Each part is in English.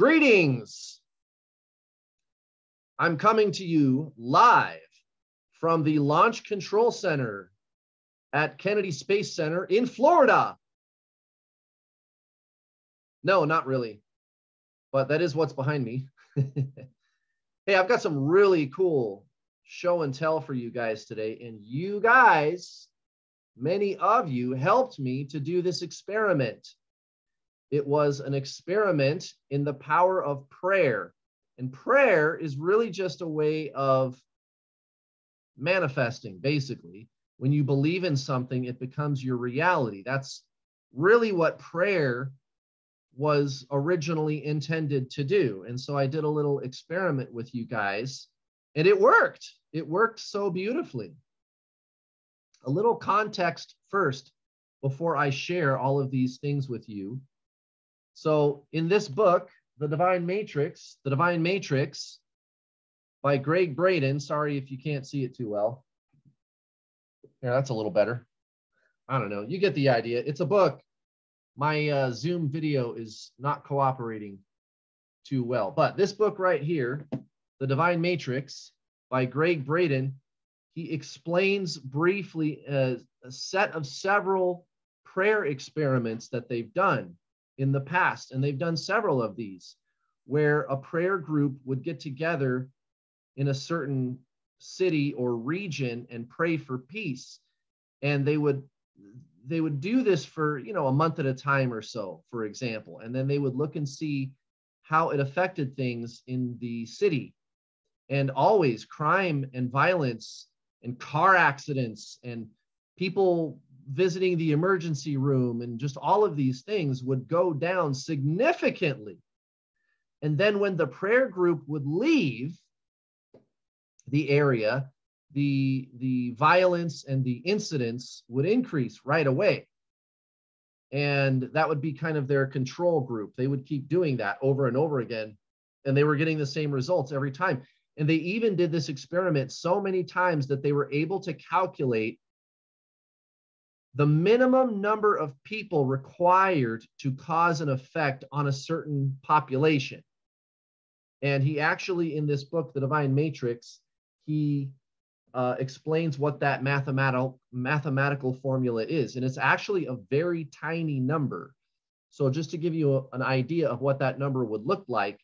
Greetings. I'm coming to you live from the Launch Control Center at Kennedy Space Center in Florida. No, not really, but that is what's behind me. Hey, I've got some really cool show and tell for you guys today. And you guys, many of you helped me to do this experiment. It was an experiment in the power of prayer. And prayer is really just a way of manifesting, basically. When you believe in something, it becomes your reality. That's really what prayer was originally intended to do. And so I did a little experiment with you guys, and it worked. It worked so beautifully. A little context first before I share all of these things with you. So in this book, The Divine Matrix by Gregg Braden, sorry if you can't see it too well. Yeah, that's a little better. I don't know. You get the idea. It's a book. My Zoom video is not cooperating too well. But this book right here, The Divine Matrix by Gregg Braden, he explains briefly a set of several prayer experiments that they've done in the past. And they've done several of these where a prayer group would get together in a certain city or region and pray for peace. And they would do this for, a month at a time or so, for example. And then they would look and see how it affected things in the city. And always crime and violence and car accidents and people visiting the emergency room and just all of these things would go down significantly. And then when the prayer group would leave the area, the violence and the incidents would increase right away. And that would be kind of their control group. They would keep doing that over and over again. And they were getting the same results every time. And they even did this experiment so many times that they were able to calculate the minimum number of people required to cause an effect on a certain population. And he actually, in this book, The Divine Matrix, he explains what that mathematical formula is. And it's actually a very tiny number. So just to give you an idea of what that number would look like,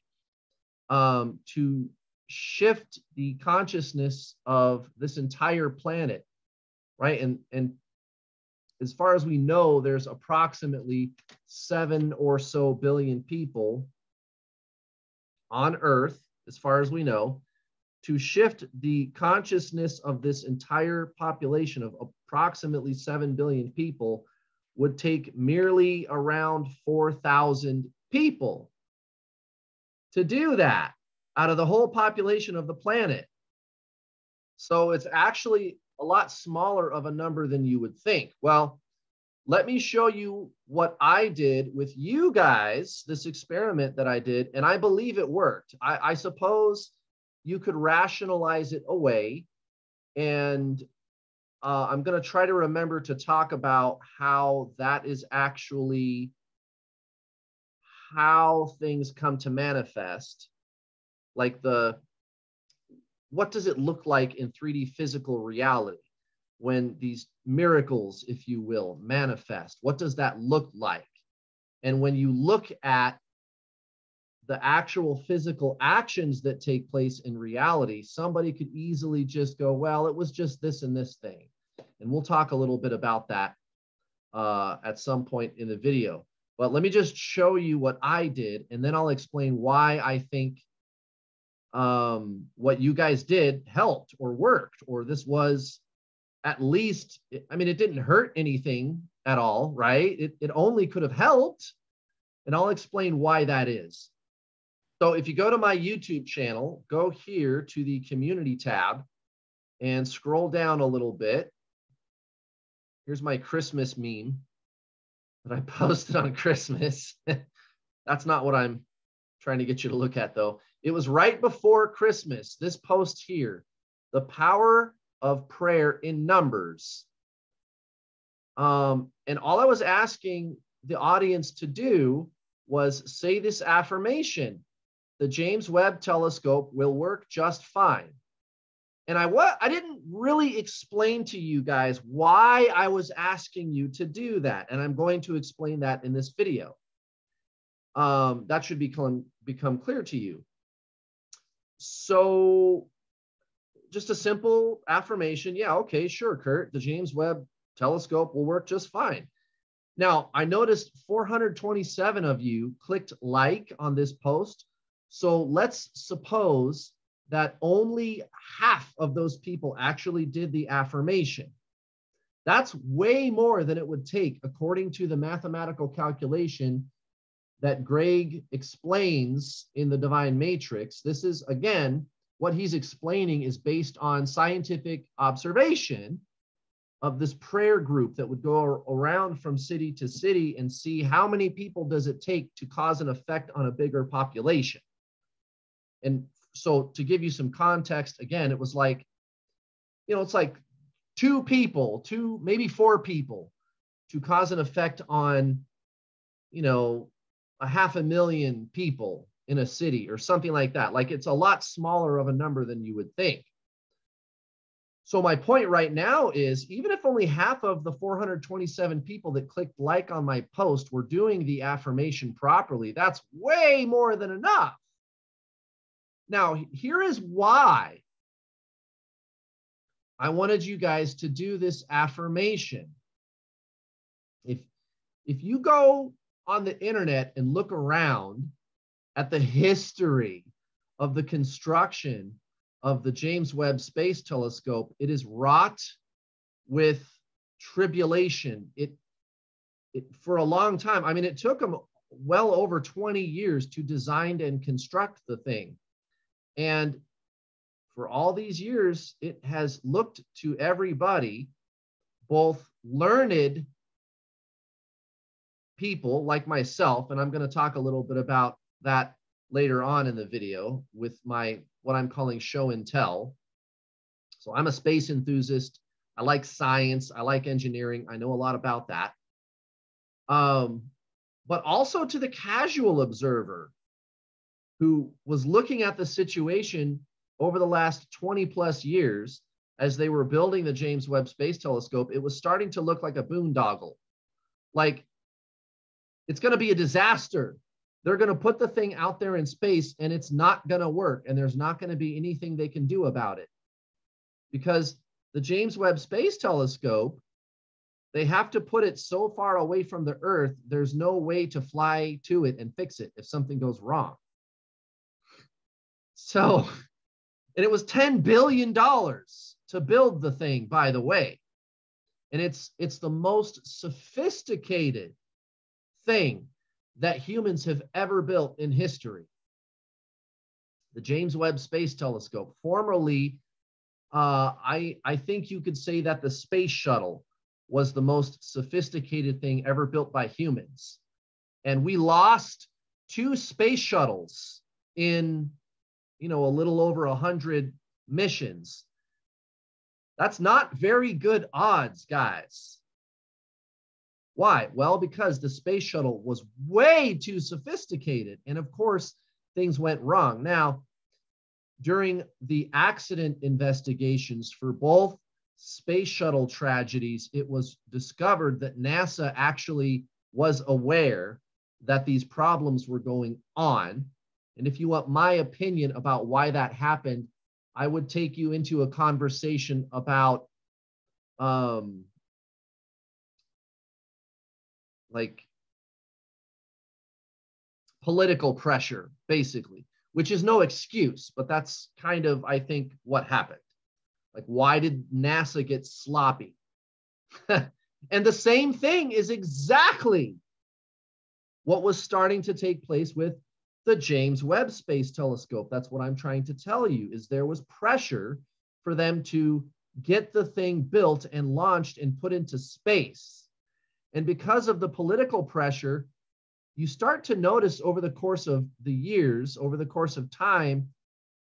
to shift the consciousness of this entire planet, right? And as far as we know, there's approximately 7 or so billion people on Earth, as far as we know. To shift the consciousness of this entire population of approximately 7 billion people would take merely around 4,000 people to do that out of the whole population of the planet. So it's actually a lot smaller of a number than you would think. Well, let me show you what I did with you guys, this experiment that I did, and I believe it worked. I suppose you could rationalize it away, and I'm going to try to remember to talk about how that is actually how things come to manifest, like what does it look like in 3D physical reality when these miracles, if you will, manifest? What does that look like? And when you look at the actual physical actions that take place in reality, somebody could easily just go, well, it was just this and this thing. And we'll talk a little bit about that at some point in the video. But let me just show you what I did, and then I'll explain why I think what you guys did helped or worked, or this was at least, I mean, it didn't hurt anything at all, right? It only could have helped. And I'll explain why that is. So if you go to my YouTube channel, go here to the community tab and scroll down a little bit. Here's my Christmas meme that I posted on Christmas. That's not what I'm trying to get you to look at, though. It was right before Christmas, this post here, the power of prayer in numbers. And all I was asking the audience to do was say this affirmation. the James Webb Telescope will work just fine. And I didn't really explain to you guys why I was asking you to do that. And I'm going to explain that in this video. That should become clear to you. So just a simple affirmation. Yeah, okay, sure, Kurt. The James Webb Telescope will work just fine. Now, I noticed 427 of you clicked like on this post. So let's suppose that only half of those people actually did the affirmation. That's way more than it would take according to the mathematical calculation that Greg explains in the Divine Matrix. This is, again, what he's explaining is based on scientific observation of this prayer group that would go around from city to city and see how many people does it take to cause an effect on a bigger population. And so to give you some context, again, it was like, it's like 2 people, maybe 4 people to cause an effect on, 500,000 people in a city or something like that. Like it's a lot smaller of a number than you would think. So my point right now is, even if only half of the 427 people that clicked like on my post were doing the affirmation properly, that's way more than enough. Now, here is why I wanted you guys to do this affirmation. If you go on the internet and look around at the history of the construction of the James Webb Space Telescope, it is wrought with tribulation. It for a long time, I mean, it took them well over 20 years to design and construct the thing. And for all these years, it has looked to everybody, both learned people like myself, and I'm going to talk a little bit about that later on in the video with what I'm calling show and tell. So I'm a space enthusiast. I like science. I like engineering. I know a lot about that. But also to the casual observer who was looking at the situation over the last 20 plus years as they were building the James Webb Space Telescope, it was starting to look like a boondoggle. Like, it's going to be a disaster. They're going to put the thing out there in space and it's not going to work. And there's not going to be anything they can do about it. Because the James Webb Space Telescope, they have to put it so far away from the Earth, there's no way to fly to it and fix it if something goes wrong. So, and it was $10 billion to build the thing, by the way. And it's the most sophisticated thing that humans have ever built in history. The James Webb Space Telescope, formerly, I think you could say that the space shuttle was the most sophisticated thing ever built by humans. And we lost 2 space shuttles in, a little over 100 missions. That's not very good odds, guys. Why? Well, because the space shuttle was way too sophisticated. And of course, things went wrong. Now, during the accident investigations for both space shuttle tragedies, it was discovered that NASA actually was aware that these problems were going on. And if you want my opinion about why that happened, I would take you into a conversation about like political pressure, basically, which is no excuse, but that's kind of, I think, what happened. Like, why did NASA get sloppy? And the same thing is exactly what was starting to take place with the James Webb Space Telescope. That's what I'm trying to tell you, is there was pressure for them to get the thing built and launched and put into space. And because of the political pressure, you start to notice over the course of the years, over the course of time,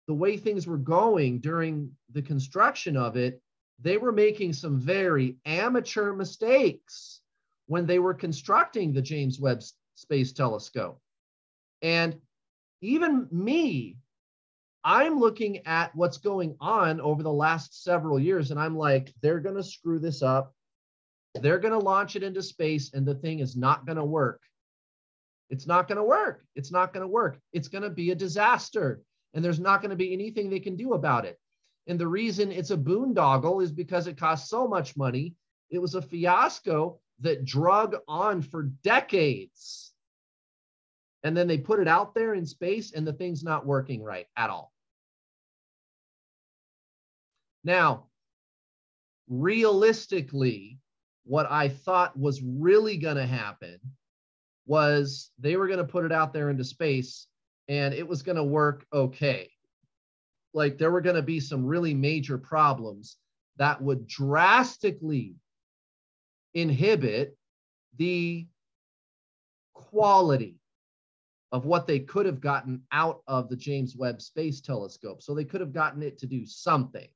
the way things were going during the construction of it, they were making some very amateur mistakes when they were constructing the James Webb Space Telescope. And even me, I'm looking at what's going on over the last several years, and I'm like, they're going to screw this up. They're going to launch it into space, and the thing is not going to work. It's not going to work. It's not going to work. It's going to be a disaster, and there's not going to be anything they can do about it. And the reason it's a boondoggle is because it costs so much money. It was a fiasco that drug on for decades. And then they put it out there in space, and the thing's not working right at all. Now, realistically, what I thought was really going to happen was they were going to put it out there into space, and it was going to work okay. Like, there were going to be some really major problems that would drastically inhibit the quality of what they could have gotten out of the James Webb Space Telescope. So they could have gotten it to do something.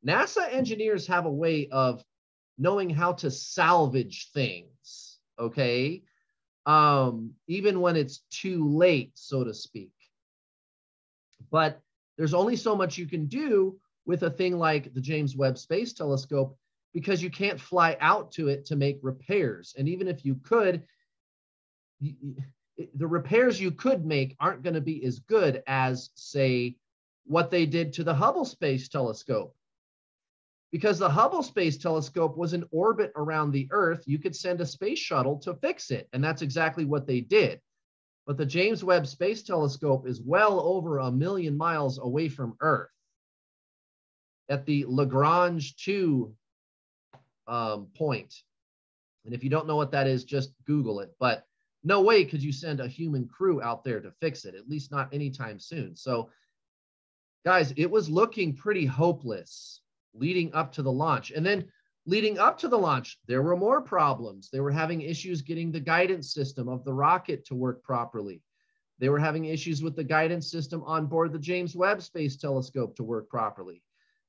NASA engineers have a way of knowing how to salvage things, okay? Even when it's too late, so to speak. But there's only so much you can do with a thing like the James Webb Space Telescope, because you can't fly out to it to make repairs. And even if you could, the repairs you could make aren't going to be as good as, say, what they did to the Hubble Space Telescope. Because the Hubble Space Telescope was in orbit around the Earth, you could send a space shuttle to fix it. And that's exactly what they did. But the James Webb Space Telescope is well over 1 million miles away from Earth at the Lagrange 2 point. And if you don't know what that is, just Google it. But no way could you send a human crew out there to fix it, at least not anytime soon. So, guys, it was looking pretty hopeless leading up to the launch. And then leading up to the launch, there were more problems. They were having issues getting the guidance system of the rocket to work properly. They were having issues with the guidance system on board the James Webb Space Telescope to work properly.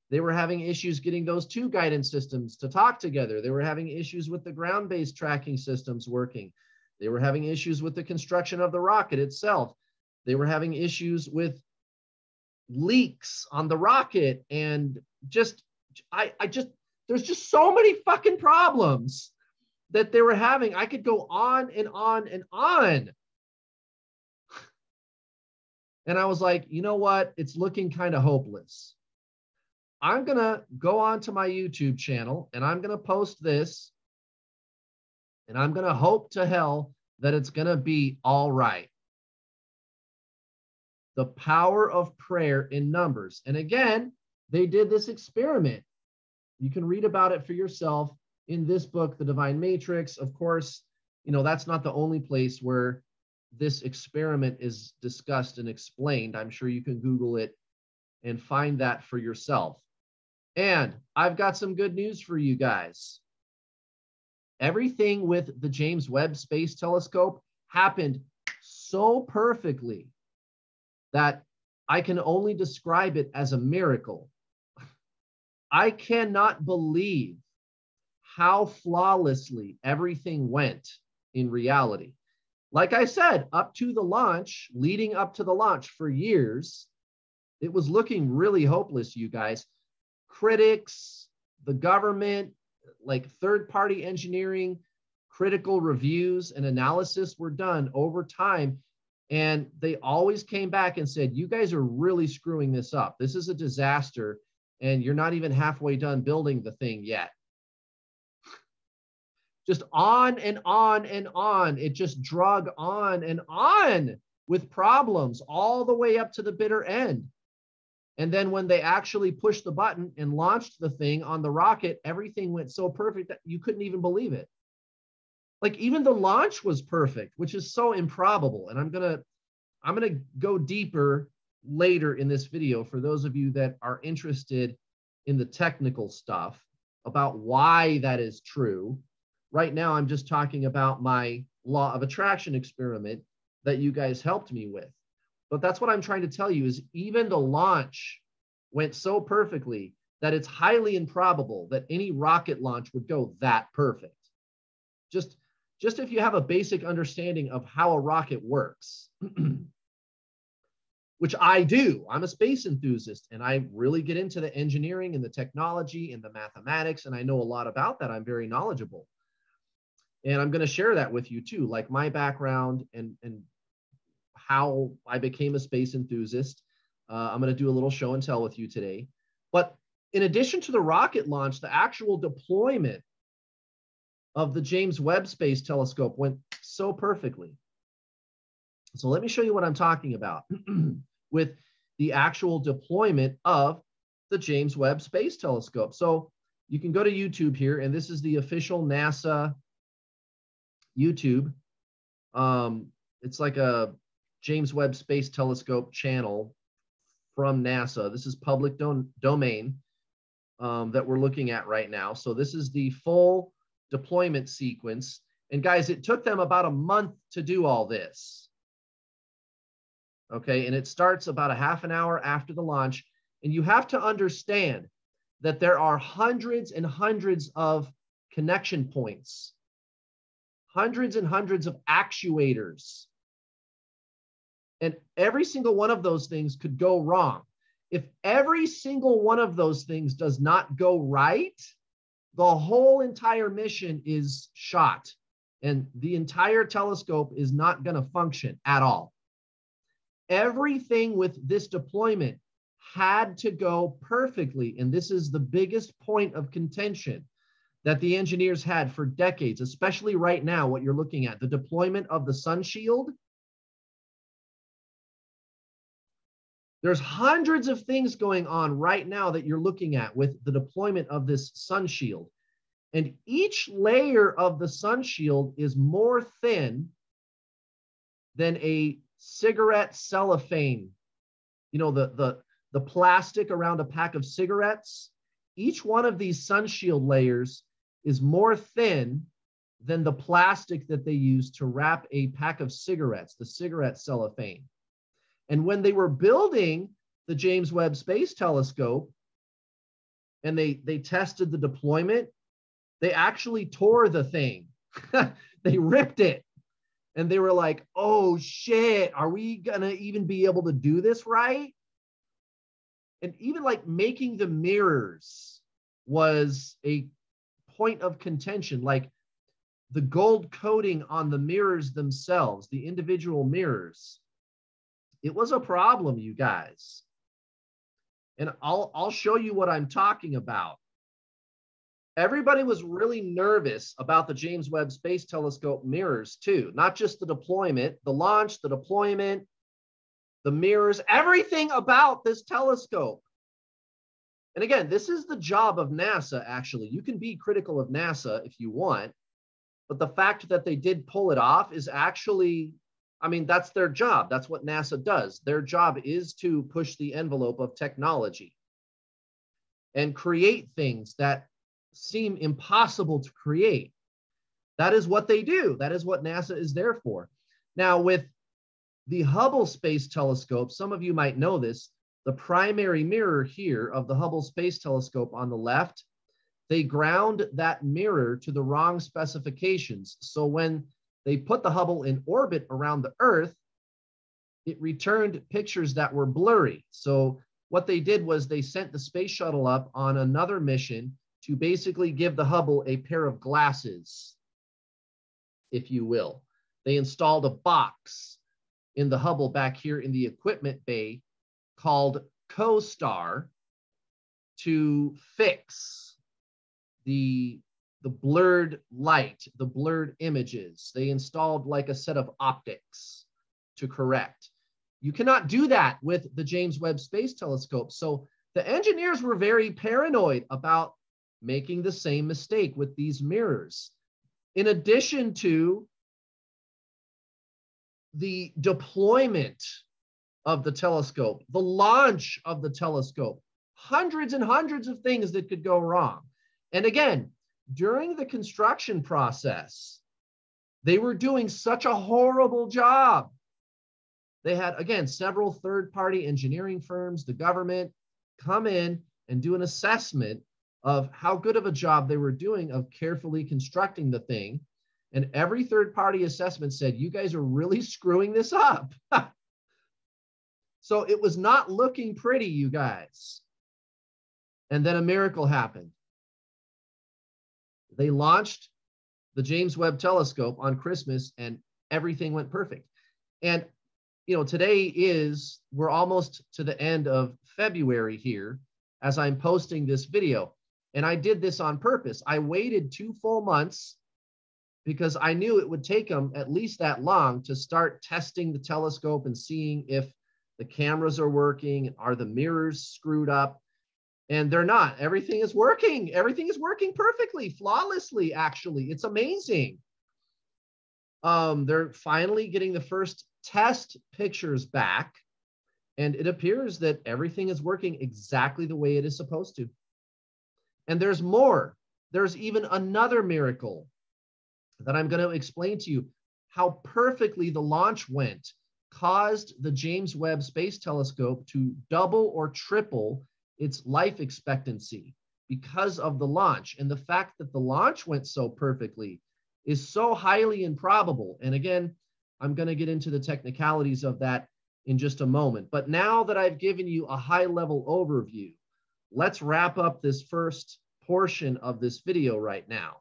They were having issues getting those two guidance systems to talk together. They were having issues with the ground-based tracking systems working. They were having issues with the construction of the rocket itself. They were having issues with leaks on the rocket, and there's just so many fucking problems that they were having. I could go on and on and on. And I was like, you know what? It's looking kind of hopeless. I'm going to go on to my YouTube channel and I'm going to post this, and I'm going to hope to hell that it's going to be all right. The power of prayer in numbers. And again, they did this experiment. You can read about it for yourself in this book, The Divine Matrix. Of course, you know, that's not the only place where this experiment is discussed and explained. I'm sure you can Google it and find that for yourself. And I've got some good news for you guys. Everything with the James Webb Space Telescope happened so perfectly that I can only describe it as a miracle. I cannot believe how flawlessly everything went in reality. Like I said, up to the launch, leading up to the launch for years, it was looking really hopeless, you guys. Critics, the government, like third-party engineering, critical reviews and analysis were done over time. And they always came back and said, you guys are really screwing this up. This is a disaster, and you're not even halfway done building the thing yet. Just on and on and on. It just drug on and on with problems all the way up to the bitter end. And then when they actually pushed the button and launched the thing on the rocket, everything went so perfect that you couldn't even believe it. Like, even the launch was perfect, which is so improbable. And I'm gonna go deeper later in this video for those of you that are interested in the technical stuff about why that is true. Right now, I'm just talking about my law of attraction experiment that you guys helped me with. But that's what I'm trying to tell you, is even the launch went so perfectly that it's highly improbable that any rocket launch would go that perfect. Just if you have a basic understanding of how a rocket works. which I do. I'm a space enthusiast, and I really get into the engineering and the technology and the mathematics, and I know a lot about that. I'm very knowledgeable. And I'm going to share that with you too, like my background and how I became a space enthusiast. I'm going to do a little show and tell with you today. But in addition to the rocket launch, the actual deployment of the James Webb Space Telescope went so perfectly. So let me show you what I'm talking about with the actual deployment of the James Webb Space Telescope. So you can go to YouTube here, and this is the official NASA YouTube. It's like a James Webb Space Telescope channel from NASA. This is public domain that we're looking at right now. So this is the full deployment sequence. And guys, it took them about a month to do all this. Okay, and it starts about a half an hour after the launch. And you have to understand that there are hundreds and hundreds of connection points, hundreds and hundreds of actuators. And every single one of those things could go wrong. If every single one of those things does not go right, the whole entire mission is shot, and the entire telescope is not going to function at all. Everything with this deployment had to go perfectly, and this is the biggest point of contention that the engineers had for decades, especially right now, what you're looking at, the deployment of the sun shield. There's hundreds of things going on right now that you're looking at with the deployment of this sun shield. And each layer of the sun shield is more thin than a cigarette cellophane. You know, the plastic around a pack of cigarettes. Each one of these sun shield layers is more thin than the plastic that they use to wrap a pack of cigarettes, the cigarette cellophane. And when they were building the James Webb Space Telescope and they tested the deployment, they actually tore the thing. They ripped it. And they were like, oh shit, are we gonna even be able to do this right? And even like making the mirrors was a point of contention. Like the gold coating on the mirrors themselves, the individual mirrors, it was a problem, you guys. And I'll show you what I'm talking about. Everybody was really nervous about the James Webb Space Telescope mirrors too, not just the deployment, the launch, the deployment, the mirrors, everything about this telescope. And again, this is the job of NASA, actually. You can be critical of NASA if you want, but the fact that they did pull it off is actually, I mean, that's their job. That's what NASA does. Their job is to push the envelope of technology and create things that seem impossible to create. That is what they do. That is what NASA is there for. Now, with the Hubble Space Telescope, some of you might know this, the primary mirror here of the Hubble Space Telescope on the left, they ground that mirror to the wrong specifications. So when they put the Hubble in orbit around the Earth, it returned pictures that were blurry. So what they did was they sent the space shuttle up on another mission to basically give the Hubble a pair of glasses, if you will. They installed a box in the Hubble back here in the equipment bay called CoStar to fix the blurred light, the blurred images. They installed like a set of optics to correct. You cannot do that with the James Webb Space Telescope. So the engineers were very paranoid about making the same mistake with these mirrors. In addition to the deployment of the telescope, the launch of the telescope, hundreds and hundreds of things that could go wrong. And again, during the construction process, they were doing such a horrible job. They had, again, several third-party engineering firms, the government, come in and do an assessment of how good of a job they were doing of carefully constructing the thing. And every third-party assessment said, you guys are really screwing this up. So it was not looking pretty, you guys. And then a miracle happened. They launched the James Webb Telescope on Christmas and everything went perfect. And, you know, we're almost to the end of February here as I'm posting this video. And I did this on purpose. I waited 2 full months because I knew it would take them at least that long to start testing the telescope and seeing if the cameras are working, are the mirrors screwed up? And they're not. Everything is working. Everything is working perfectly, flawlessly, actually. It's amazing. They're finally getting the first test pictures back, and it appears that everything is working exactly the way it is supposed to. And there's more. There's even another miracle that I'm going to explain to you. How perfectly the launch went caused the James Webb Space Telescope to double or triple its life expectancy because of the launch. And the fact that the launch went so perfectly is so highly improbable. And again, I'm going to get into the technicalities of that in just a moment. But now that I've given you a high-level overview, let's wrap up this first portion of this video right now.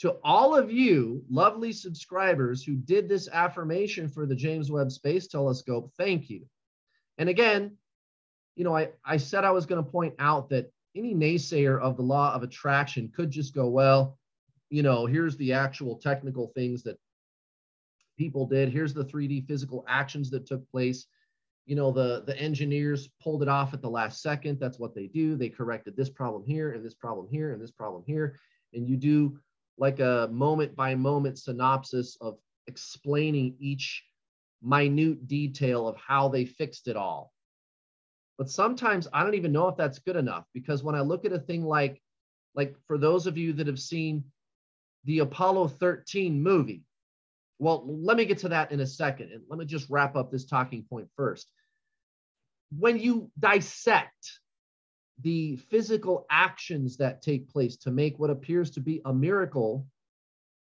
To all of you lovely subscribers who did this affirmation for the James Webb Space Telescope, thank you. And again, you know, I said I was going to point out that any naysayer of the law of attraction could just go, well, you know, here's the actual technical things that people did. Here's the 3D physical actions that took place. You know, the engineers pulled it off at the last second. That's what they do. They corrected this problem here and this problem here and this problem here. And you do like a moment by moment synopsis of explaining each minute detail of how they fixed it all. But sometimes I don't even know if that's good enough, because when I look at a thing like for those of you that have seen the Apollo 13 movie, well, let me get to that in a second. And let me just wrap up this talking point first. When you dissect the physical actions that take place to make what appears to be a miracle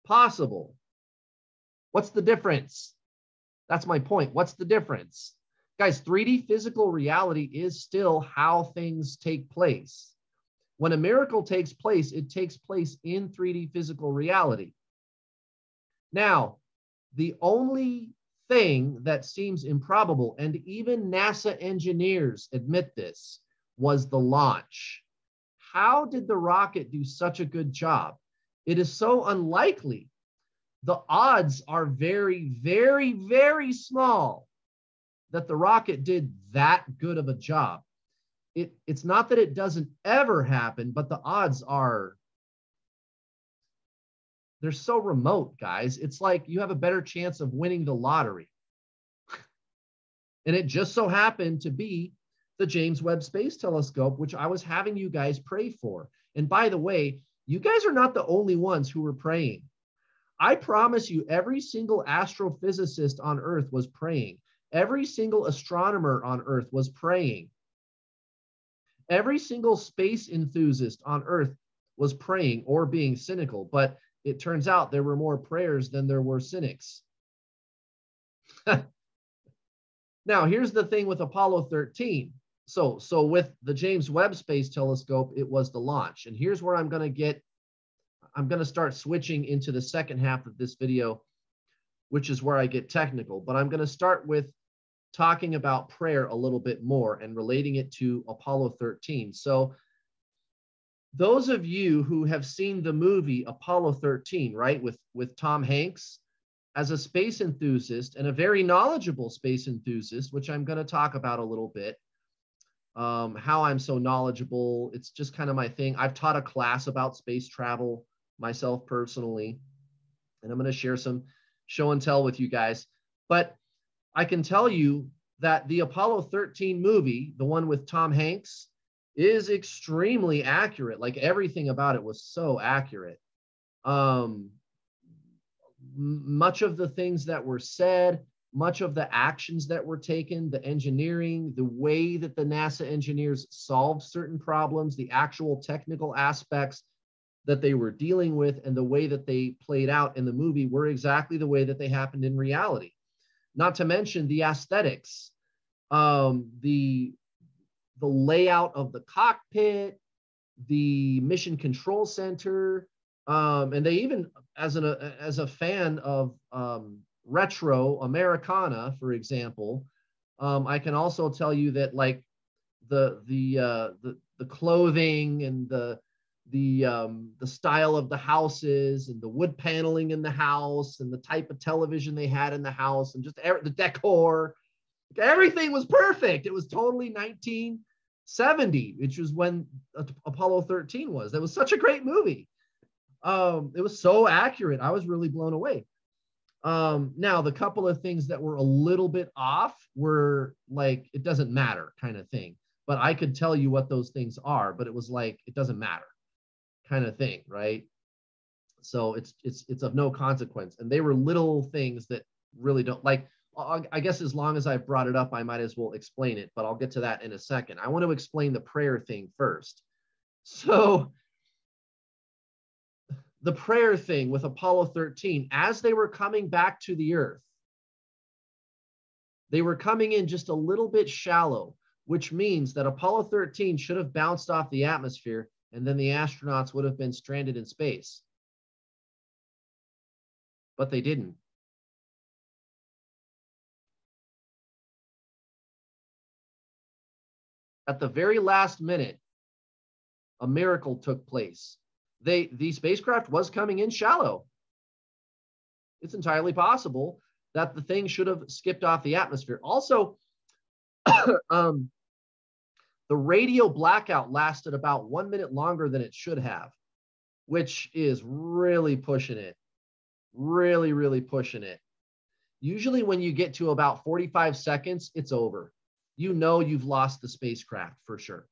possible, what's the difference? That's my point. What's the difference? Guys, 3D physical reality is still how things take place. When a miracle takes place, it takes place in 3D physical reality. Now, the only thing that seems improbable, and even NASA engineers admit this, was the launch. How did the rocket do such a good job? It is so unlikely. The odds are very, very, very small that the rocket did that good of a job. It's not that it doesn't ever happen, but the odds are, they're so remote, guys. It's like you have a better chance of winning the lottery. And it just so happened to be the James Webb Space Telescope, which I was having you guys pray for. And by the way, you guys are not the only ones who were praying. I promise you, every single astrophysicist on Earth was praying. Every single astronomer on Earth was praying. Every single space enthusiast on Earth was praying or being cynical. But it turns out there were more prayers than there were cynics. Now, here's the thing with Apollo 13. So with the James Webb Space Telescope, it was the launch. And here's where I'm going to start switching into the second half of this video, which is where I get technical. But I'm going to start with talking about prayer a little bit more and relating it to Apollo 13. So those of you who have seen the movie Apollo 13, right, with Tom Hanks as a space enthusiast and a very knowledgeable space enthusiast, which I'm going to talk about a little bit, how I'm so knowledgeable. It's just kind of my thing. I've taught a class about space travel myself personally, and I'm going to share some show and tell with you guys. But I can tell you that the Apollo 13 movie, the one with Tom Hanks, is extremely accurate. Like everything about it was so accurate. Much of the things that were said, much of the actions that were taken, the engineering, the way that the NASA engineers solved certain problems, the actual technical aspects that they were dealing with, and the way that they played out in the movie were exactly the way that they happened in reality. not to mention the aesthetics, the layout of the cockpit, the mission control center, and they even, as a fan of retro Americana, for example, I can also tell you that like the clothing and the style of the houses and the wood paneling in the house and the type of television they had in the house and just the decor, everything was perfect. It was totally 1970, which was when Apollo 13 was. That was such a great movie. It was so accurate. I was really blown away. Now, the couple of things that were a little bit off were like, it doesn't matter kind of thing. But I could tell you what those things are, but it was like, it doesn't matter kind of thing, right? So it's of no consequence. And they were little things that really don't, like, I guess as long as I've brought it up, I might as well explain it, but I'll get to that in a second. I want to explain the prayer thing first. So the prayer thing with Apollo 13, as they were coming back to the Earth, they were coming in just a little bit shallow, which means that Apollo 13 should have bounced off the atmosphere, and then the astronauts would have been stranded in space. But they didn't. At the very last minute, a miracle took place. The spacecraft was coming in shallow. It's entirely possible that the thing should have skipped off the atmosphere. Also, the radio blackout lasted about 1 minute longer than it should have, which is really pushing it. Really, really pushing it. Usually when you get to about 45 seconds, it's over. You know you've lost the spacecraft for sure.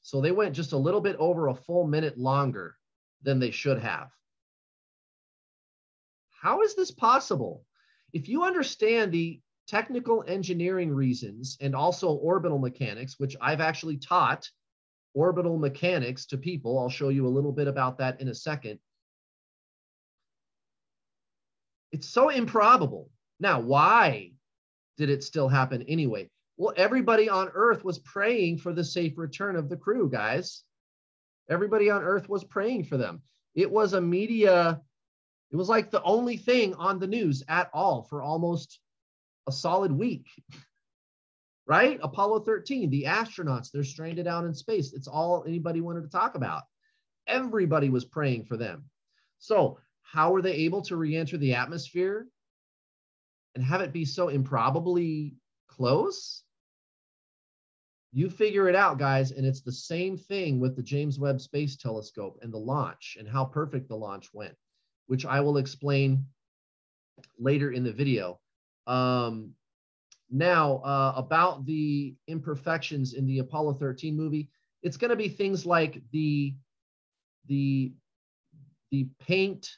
So they went just a little bit over a full minute longer than they should have. How is this possible? If you understand the technical engineering reasons and also orbital mechanics, which I've actually taught orbital mechanics to people, I'll show you a little bit about that in a second. It's so improbable. Now, why did it still happen anyway? Well, everybody on Earth was praying for the safe return of the crew, guys. Everybody on Earth was praying for them. It was a media, it was like the only thing on the news at all for almost a solid week, right? Apollo 13, the astronauts, they're stranded out in space. It's all anybody wanted to talk about. Everybody was praying for them. So how were they able to re-enter the atmosphere and have it be so improbably close? You figure it out, guys, and it's the same thing with the James Webb Space Telescope and the launch and how perfect the launch went, which I will explain later in the video. Now, about the imperfections in the Apollo 13 movie, it's going to be things like the paint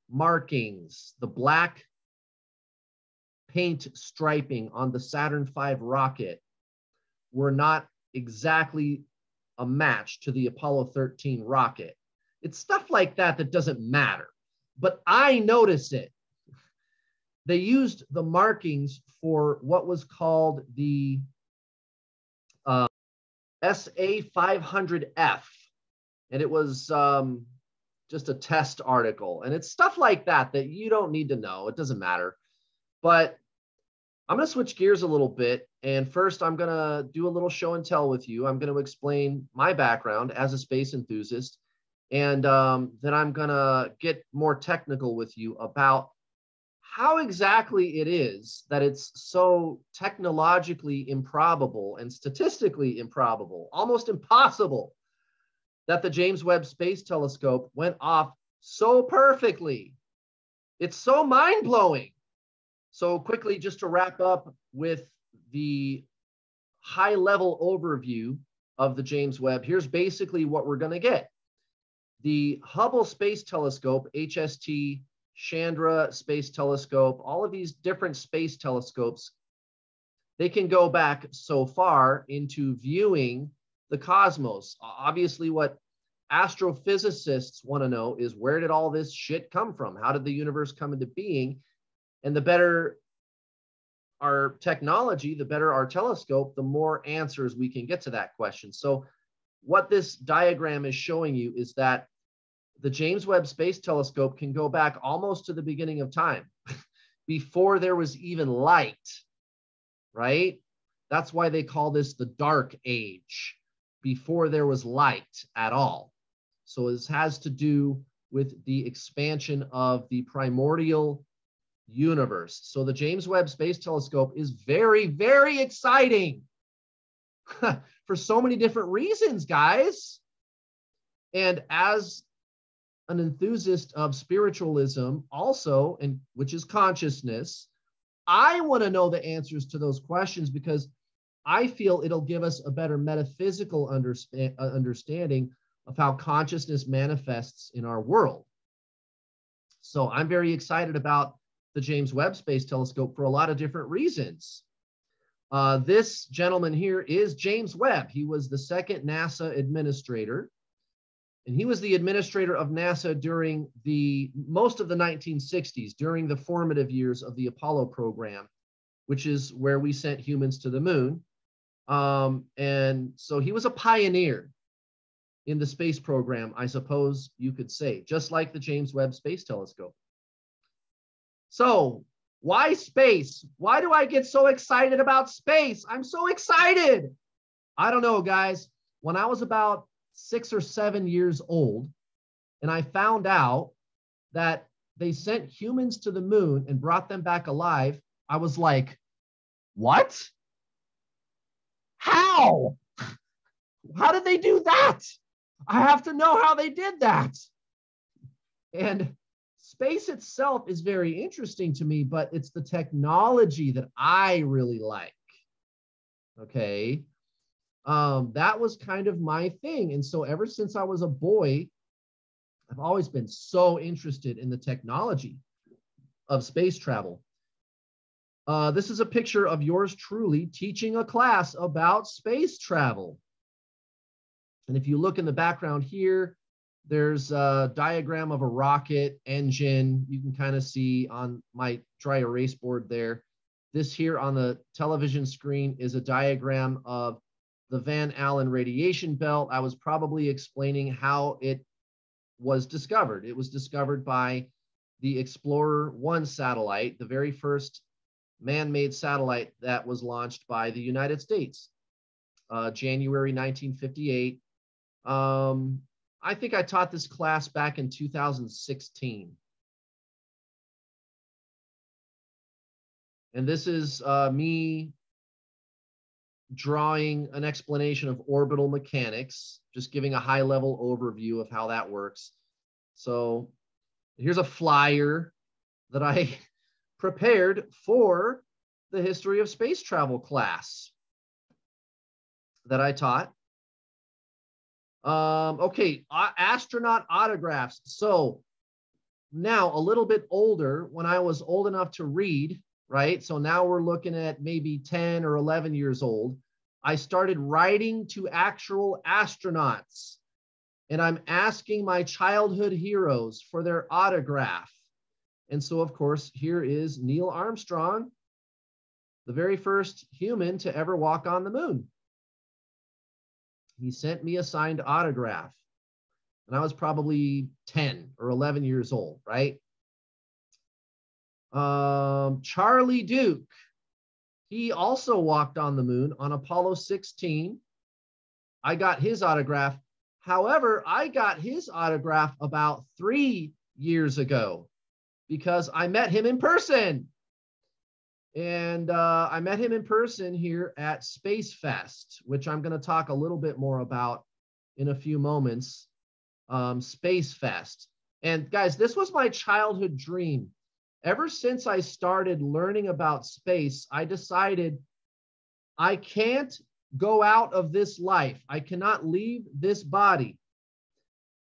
markings, the black paint striping on the Saturn V rocket were not exactly a match to the Apollo 13 rocket. It's stuff like that that doesn't matter, but I notice it. They used the markings for what was called the SA500F, and it was just a test article. And it's stuff like that that you don't need to know. It doesn't matter. But I'm going to switch gears a little bit. And first, I'm going to do a little show and tell with you. I'm going to explain my background as a space enthusiast. And then I'm going to get more technical with you about how exactly it is that it's so technologically improbable and statistically improbable, almost impossible, that the James Webb Space Telescope went off so perfectly. It's so mind-blowing. So quickly, just to wrap up with the high-level overview of the James Webb, here's basically what we're going to get. The Hubble Space Telescope, HST, Chandra Space Telescope, all of these different space telescopes, they can go back so far into viewing the cosmos. Obviously, what astrophysicists want to know is, where did all this shit come from? How did the universe come into being? And the better our technology, the better our telescope, the more answers we can get to that question. So what this diagram is showing you is that the James Webb Space Telescope can go back almost to the beginning of time, before there was even light, right? That's why they call this the dark age, before there was light at all. So this has to do with the expansion of the primordial universe. So the James Webb Space Telescope is very, very exciting for so many different reasons, guys. And as an enthusiast of spiritualism also, and which is consciousness, I want to know the answers to those questions, because I feel it'll give us a better metaphysical understanding of how consciousness manifests in our world. So I'm very excited about the James Webb Space Telescope for a lot of different reasons. This gentleman here is James Webb. He was the second NASA administrator, and he was the administrator of NASA during most of the 1960s, during the formative years of the Apollo program, which is where we sent humans to the moon. And so he was a pioneer in the space program, I suppose you could say, just like the James Webb Space Telescope. So why space? Why do I get so excited about space? I'm so excited. I don't know, guys. When I was about 6 or 7 years old, and I found out that they sent humans to the moon and brought them back alive, I was like, what? How? How did they do that? I have to know how they did that. And space itself is very interesting to me, but it's the technology that I really like. Okay. That was kind of my thing. And so ever since I was a boy, I've always been so interested in the technology of space travel. This is a picture of yours truly teaching a class about space travel. And if you look in the background here, there's a diagram of a rocket engine. You can kind of see on my dry erase board there. This here on the television screen is a diagram of the Van Allen radiation belt. I was probably explaining how it was discovered. It was discovered by the Explorer 1 satellite, the very first man-made satellite that was launched by the United States, January 1958. I think I taught this class back in 2016. And this is me drawing an explanation of orbital mechanics, just giving a high-level overview of how that works. So here's a flyer that I prepared for the history of space travel class that I taught. Okay, astronaut autographs. So now a little bit older, when I was old enough to read, right? So now we're looking at maybe 10 or 11 years old. I started writing to actual astronauts, and I'm asking my childhood heroes for their autograph. And so, of course, here is Neil Armstrong, the very first human to ever walk on the moon. He sent me a signed autograph, and I was probably 10 or 11 years old, right? Charlie Duke, he also walked on the moon on Apollo 16. I got his autograph. However, I got his autograph about 3 years ago because I met him in person. And I met him in person here at Space Fest, which I'm going to talk a little bit more about in a few moments. Space Fest. And guys, this was my childhood dream. Ever since I started learning about space, I decided I can't go out of this life. I cannot leave this body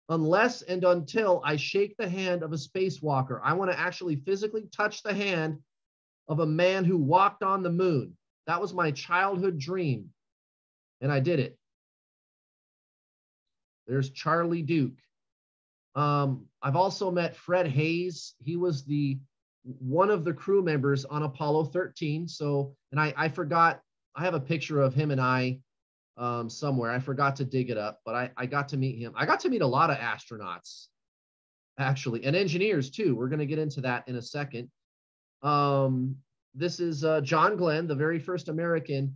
unless and until I shake the hand of a spacewalker. I want to actually physically touch the hand of a man who walked on the moon. That was my childhood dream, and I did it. There's Charlie Duke. I've also met Fred Hayes. He was the one of the crew members on Apollo 13. So, and I forgot, I have a picture of him and I somewhere. I forgot to dig it up, but I got to meet him. I got to meet a lot of astronauts, actually, and engineers too. We're going to get into that in a second. This is John Glenn, the very first American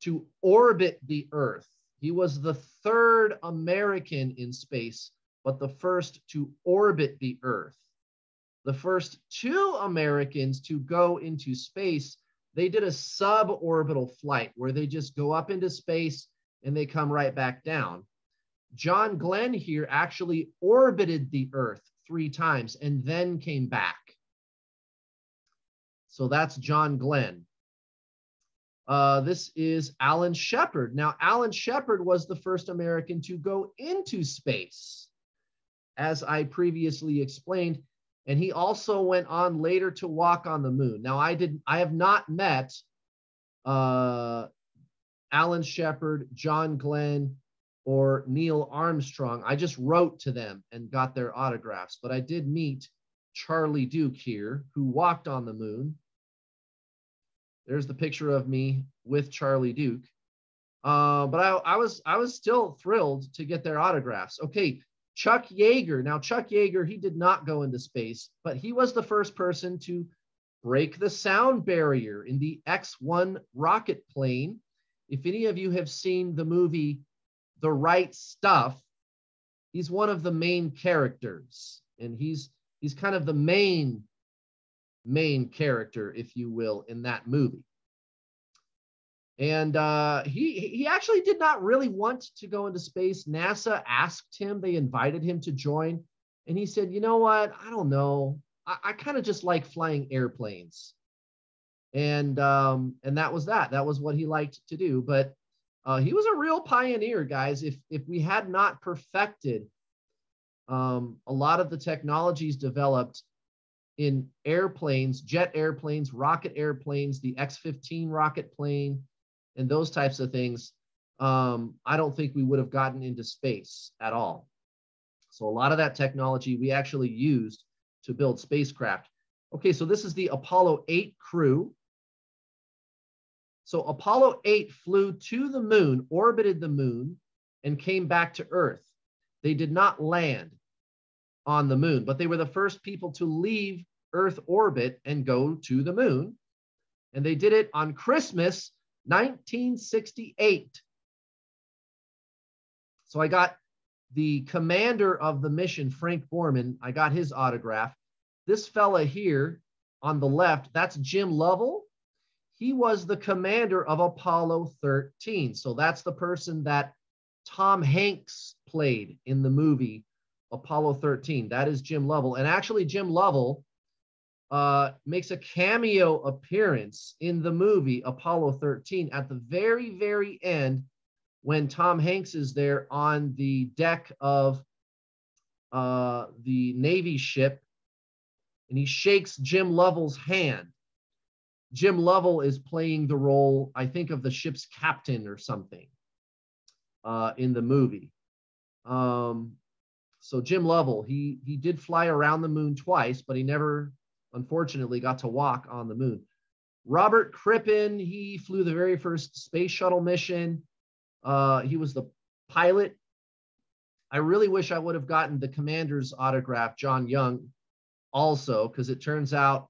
to orbit the Earth. He was the third American in space, but the first to orbit the Earth. The first two Americans to go into space, they did a suborbital flight where they just go up into space and they come right back down. John Glenn here actually orbited the Earth 3 times and then came back. So that's John Glenn. This is Alan Shepard. Now, Alan Shepard was the first American to go into space, as I previously explained. And he also went on later to walk on the moon. Now, I have not met Alan Shepard, John Glenn, or Neil Armstrong. I just wrote to them and got their autographs. But I did meet Charlie Duke here, who walked on the moon. There's the picture of me with Charlie Duke. But I was still thrilled to get their autographs. Okay, Chuck Yeager. Now, Chuck Yeager, he did not go into space, but he was the first person to break the sound barrier in the X-1 rocket plane. If any of you have seen the movie The Right Stuff, he's one of the main characters, and he's kind of the main character, if you will, in that movie. And he actually did not really want to go into space. NASA asked him, they invited him to join, and he said, you know what, I don't know. I kind of just like flying airplanes. And that was that. That was what he liked to do. But he was a real pioneer, guys. If we had not perfected a lot of the technologies developed in airplanes, jet airplanes, rocket airplanes, the X-15 rocket plane, and those types of things, I don't think we would have gotten into space at all. So a lot of that technology we actually used to build spacecraft. Okay, so this is the Apollo 8 crew. So Apollo 8 flew to the moon, orbited the moon, and came back to Earth. They did not land on the moon, but they were the first people to leave Earth orbit and go to the moon. And they did it on Christmas 1968. So I got the commander of the mission, Frank Borman. I got his autograph. This fella here on the left, that's Jim Lovell. He was the commander of Apollo 13. So that's the person that Tom Hanks played in the movie Apollo 13. That is Jim Lovell. And actually, Jim Lovell makes a cameo appearance in the movie Apollo 13 at the very, very end when Tom Hanks is there on the deck of the Navy ship, and he shakes Jim Lovell's hand. Jim Lovell is playing the role, I think, of the ship's captain or something in the movie. So Jim Lovell, he did fly around the moon twice, but he never, unfortunately, got to walk on the moon. Robert Crippen, he flew the very first space shuttle mission. He was the pilot. I really wish I would have gotten the commander's autograph, John Young, also, because it turns out,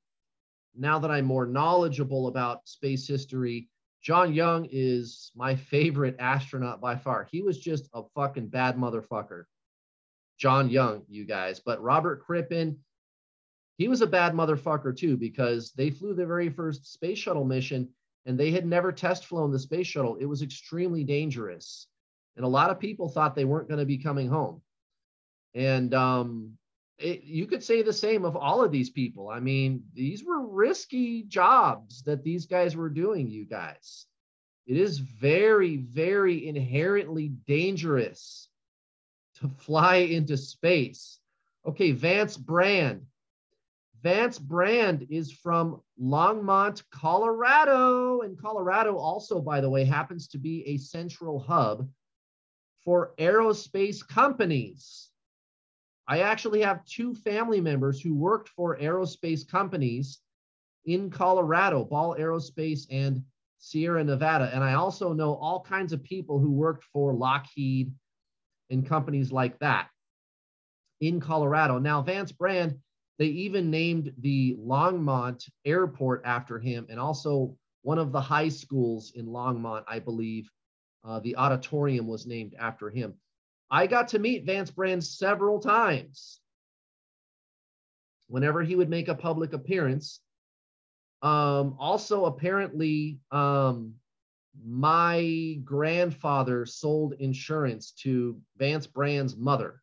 now that I'm more knowledgeable about space history, John Young is my favorite astronaut by far. He was just a fucking bad motherfucker. John Young, you guys. But Robert Crippen, he was a bad motherfucker too, because they flew the very first space shuttle mission and they had never test flown the space shuttle. It was extremely dangerous. And a lot of people thought they weren't going to be coming home. And you could say the same of all of these people. I mean, these were risky jobs that these guys were doing, you guys. It is very, very inherently dangerous to fly into space. Okay, Vance Brand. Vance Brand is from Longmont, Colorado. And Colorado also, by the way, happens to be a central hub for aerospace companies. I actually have two family members who worked for aerospace companies in Colorado, Ball Aerospace and Sierra Nevada. And I also know all kinds of people who worked for Lockheed and companies like that in Colorado. Now, Vance Brand, they even named the Longmont Airport after him, and also one of the high schools in Longmont, I believe, the auditorium was named after him. I got to meet Vance Brand several times whenever he would make a public appearance. Also, apparently, my grandfather sold insurance to Vance Brand's mother,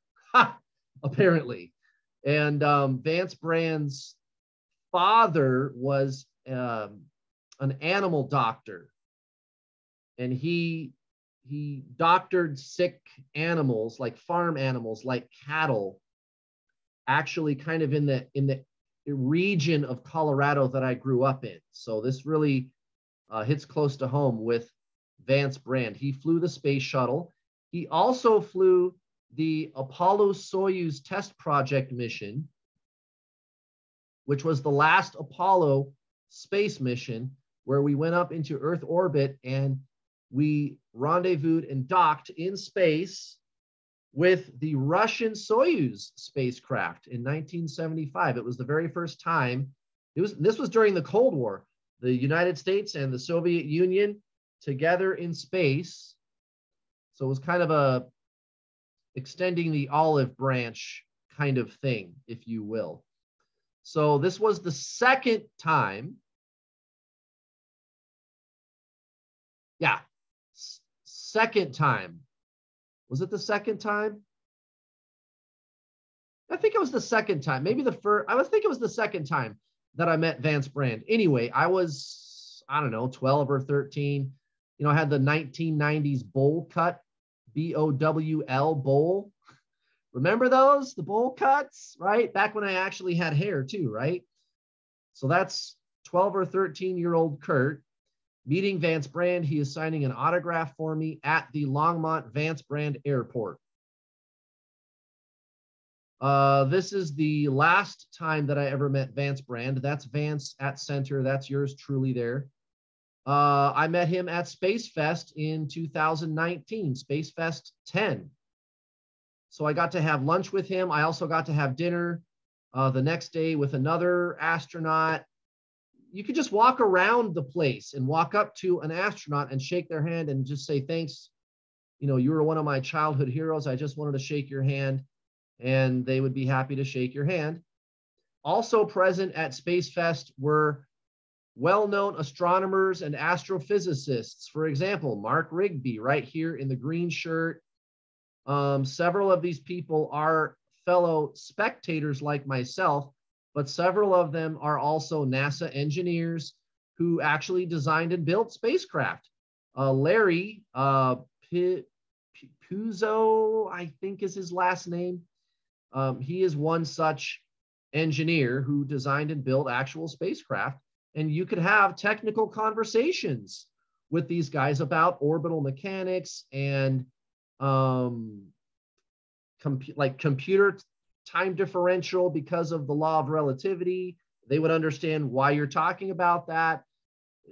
apparently. And Vance Brand's father was an animal doctor, and he doctored sick animals, like farm animals, like cattle, actually kind of in the region of Colorado that I grew up in. So this really hits close to home with Vance Brand. He flew the space shuttle. He also flew the Apollo-Soyuz test project mission, which was the last Apollo space mission, where we went up into Earth orbit and we rendezvoused and docked in space with the Russian Soyuz spacecraft in 1975. It was the very first time. This was during the Cold War, the United States and the Soviet Union together in space. So it was kind of a extending the olive branch kind of thing, if you will. So this was the second time. Yeah, second time. Was it the second time? I think it was the second time. Maybe the first. I think it was the second time that I met Vance Brand. Anyway, I was, I don't know, 12 or 13. You know, I had the 1990s bowl cut, B-O-W-L bowl. Remember those? The bowl cuts, right? Back when I actually had hair too, right? So that's 12 or 13-year-old Kurt meeting Vance Brand. He is signing an autograph for me at the Longmont Vance Brand Airport. This is the last time that I ever met Vance Brand. That's Vance at center. That's yours truly there. I met him at Space Fest in 2019, Space Fest 10. So I got to have lunch with him. I also got to have dinner the next day with another astronaut. You could just walk around the place and walk up to an astronaut and shake their hand and just say, thanks. You know, you were one of my childhood heroes. I just wanted to shake your hand. And they would be happy to shake your hand. Also present at Space Fest were well-known astronomers and astrophysicists. For example, Mark Rigby, right here in the green shirt. Several of these people are fellow spectators like myself, but several of them are also NASA engineers who actually designed and built spacecraft. Larry Puzo, I think is his last name. He is one such engineer who designed and built actual spacecraft. And you could have technical conversations with these guys about orbital mechanics and like computer time differential because of the law of relativity. They would understand why you're talking about that.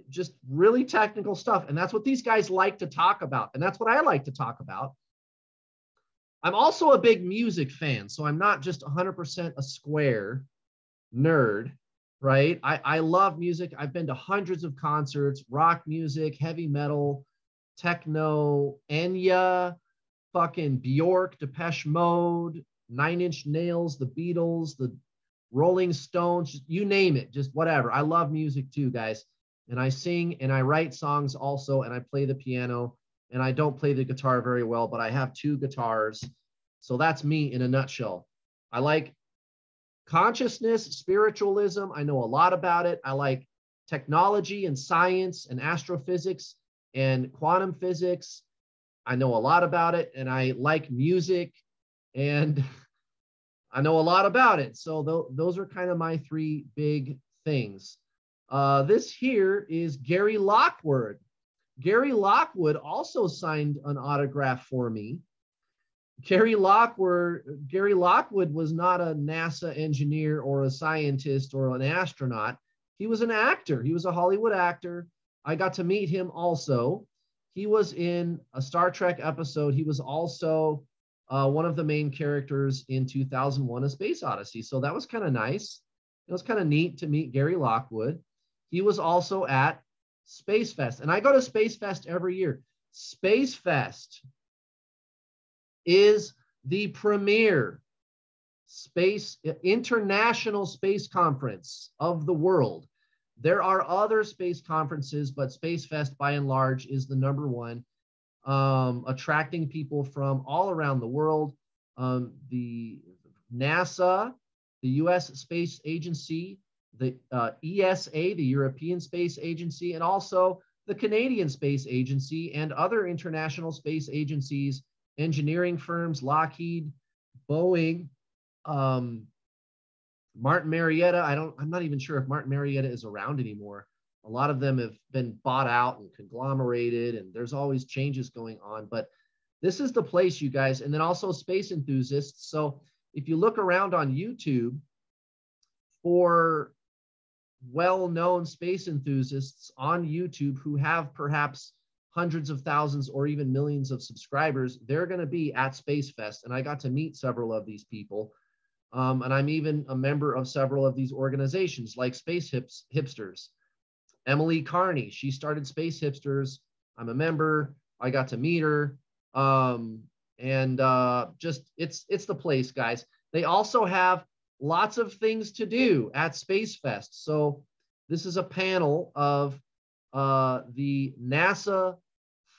Just really technical stuff. And that's what these guys like to talk about. And that's what I like to talk about. I'm also a big music fan, so I'm not just 100% a square nerd, right? I love music. I've been to hundreds of concerts, rock music, heavy metal, techno, Enya, fucking Bjork, Depeche Mode, Nine Inch Nails, the Beatles, the Rolling Stones, you name it, just whatever. I love music too, guys. And I sing and I write songs also, and I play the piano. And I don't play the guitar very well, but I have two guitars. So that's me in a nutshell. I like consciousness, spiritualism. I know a lot about it. I like technology and science and astrophysics and quantum physics. I know a lot about it. And I like music and I know a lot about it. So those are kind of my three big things. This here is Gary Lockwood. Gary Lockwood also signed an autograph for me. Gary Lockwood was not a NASA engineer or a scientist or an astronaut. He was an actor. He was a Hollywood actor. I got to meet him also. He was in a Star Trek episode. He was also one of the main characters in 2001: A Space Odyssey. So that was kind of nice. It was kind of neat to meet Gary Lockwood. He was also at Space Fest, and I go to Space Fest every year. Space Fest is the premier international space conference of the world. There are other space conferences, but Space Fest by and large is the number one, attracting people from all around the world. The NASA, the US Space Agency, the ESA, the European Space Agency, and also the Canadian Space Agency and other international space agencies, engineering firms, Lockheed, Boeing, Martin Marietta. I'm not even sure if Martin Marietta is around anymore. A lot of them have been bought out and conglomerated, and there's always changes going on. But this is the place, you guys. And then also space enthusiasts. So if you look around on YouTube for well-known space enthusiasts on YouTube who have perhaps hundreds of thousands or even millions of subscribers, they're going to be at Space Fest. And I got to meet several of these people. And I'm even a member of several of these organizations like Space Hipsters. Emily Carney, she started Space Hipsters. I'm a member. I got to meet her. Just it's the place, guys. They also have lots of things to do at Space Fest. So this is a panel of the NASA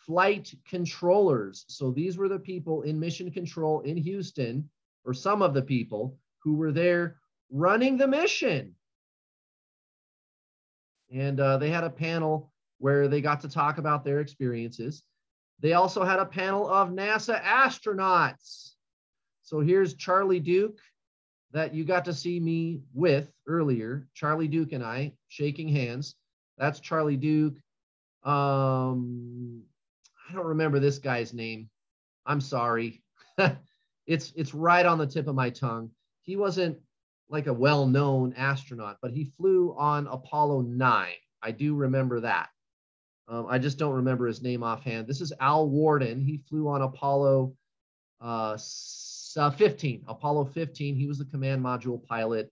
flight controllers. So these were the people in mission control in Houston, or some of the people who were there running the mission. And they had a panel where they got to talk about their experiences. They also had a panel of NASA astronauts. So here's Charlie Duke that you got to see me with earlier. Charlie Duke and I shaking hands. That's Charlie Duke. I don't remember this guy's name. I'm sorry. It's right on the tip of my tongue. He wasn't like a well-known astronaut, but he flew on Apollo 9. I do remember that. I just don't remember his name offhand. This is Al Warden. He flew on Apollo 15. Apollo 15. He was the command module pilot.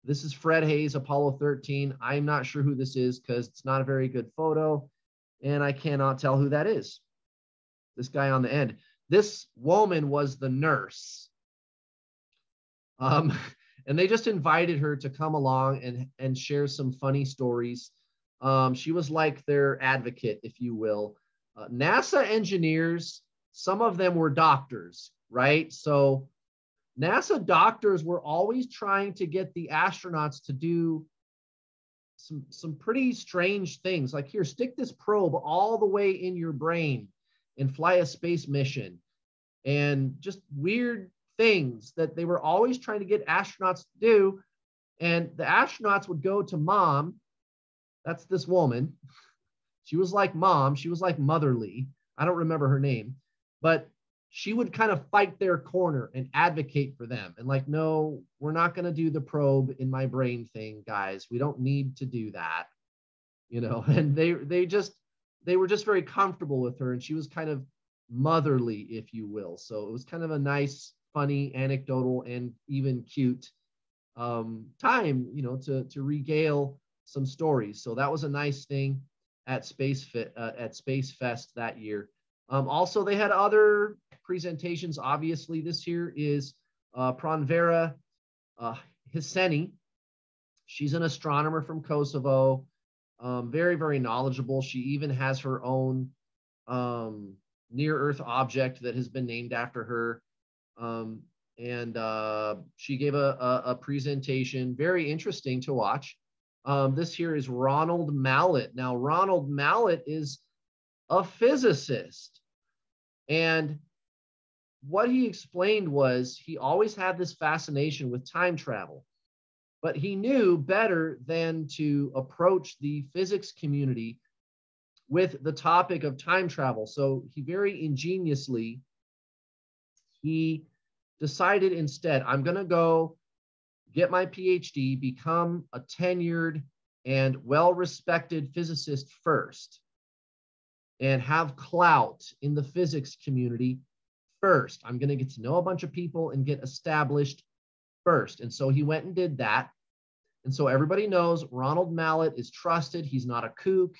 This is Fred Hayes, Apollo 13. I'm not sure who this is because it's not a very good photo, and I cannot tell who that is. This guy on the end. This woman was the nurse. And they just invited her to come along and share some funny stories. She was like their advocate, if you will. NASA engineers, some of them were doctors, right? So NASA doctors were always trying to get the astronauts to do some pretty strange things. Like, here, stick this probe all the way in your brain and fly a space mission. And just weird things that they were always trying to get astronauts to do. And the astronauts would go to mom. That's this woman. She was like mom. She was like motherly. I don't remember her name, but she would kind of fight their corner and advocate for them. And like, no, we're not going to do the probe in my brain thing, guys. We don't need to do that, you know. And they were just very comfortable with her, and she was kind of motherly, if you will. So it was kind of a nice, funny, anecdotal, and even cute time, you know, to regale some stories. So that was a nice thing at Space Fest that year. Also, they had other presentations. Obviously, this here is Pranvera Hiseni. She's an astronomer from Kosovo. Very, very knowledgeable. She even has her own near-Earth object that has been named after her. She gave a presentation, very interesting to watch. This here is Ronald Mallett. Now, Ronald Mallett is a physicist. And what he explained was he always had this fascination with time travel, but he knew better than to approach the physics community with the topic of time travel. So he very ingeniously, He decided instead, I'm going to go get my PhD, become a tenured and well-respected physicist first, and have clout in the physics community first. I'm going to get to know a bunch of people and get established first. And so he went and did that. And so everybody knows Ronald Mallett is trusted. He's not a kook.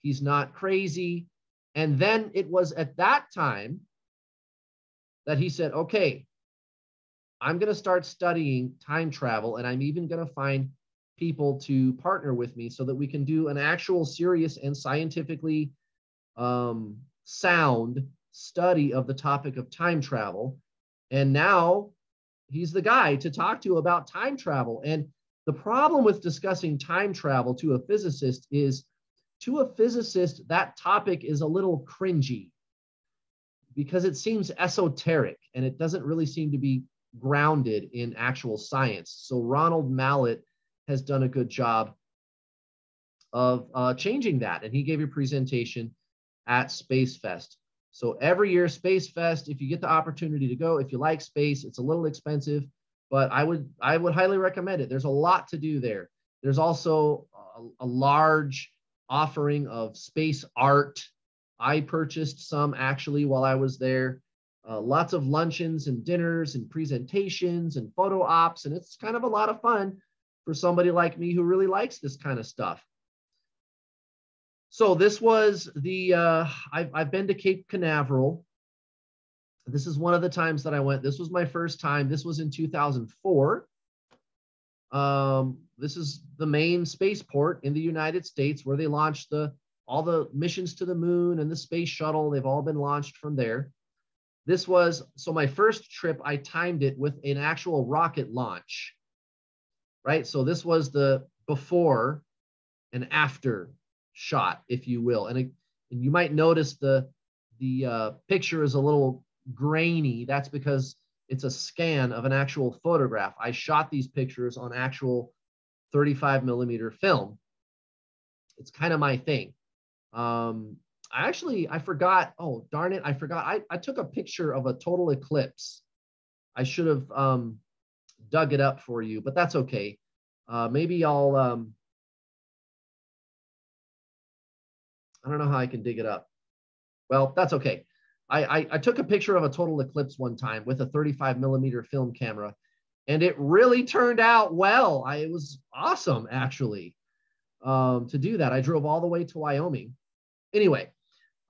He's not crazy. And then it was at that time that he said, okay, I'm going to start studying time travel, and I'm even going to find people to partner with me so that we can do an actual serious and scientifically sound study of the topic of time travel. And now he's the guy to talk to about time travel. And the problem with discussing time travel to a physicist is, to a physicist, that topic is a little cringy because it seems esoteric and it doesn't really seem to be grounded in actual science. So Ronald Mallett has done a good job of changing that. And he gave a presentation at Space Fest. So every year, Space Fest, if you get the opportunity to go, if you like space, it's a little expensive, but I would highly recommend it. There's a lot to do there. There's also a large offering of space art. I purchased some actually while I was there. Lots of luncheons and dinners and presentations and photo ops, and it's kind of a lot of fun for somebody like me who really likes this kind of stuff. So this was the, I've been to Cape Canaveral. This is one of the times that I went. This was my first time. This was in 2004. This is the main spaceport in the United States where they launched all the missions to the moon and the space shuttle. They've all been launched from there. This was, so my first trip, I timed it with an actual rocket launch, right? So this was the before and after shot, if you will. And you might notice the picture is a little grainy. That's because it's a scan of an actual photograph. I shot these pictures on actual 35 millimeter film. It's kind of my thing. I forgot, oh, darn it, I forgot. I took a picture of a total eclipse. I should have dug it up for you, but that's okay. Maybe I'll, I don't know how I can dig it up. Well, that's okay. I took a picture of a total eclipse one time with a 35 millimeter film camera, and it really turned out well. It was awesome, actually, to do that. I drove all the way to Wyoming. Anyway,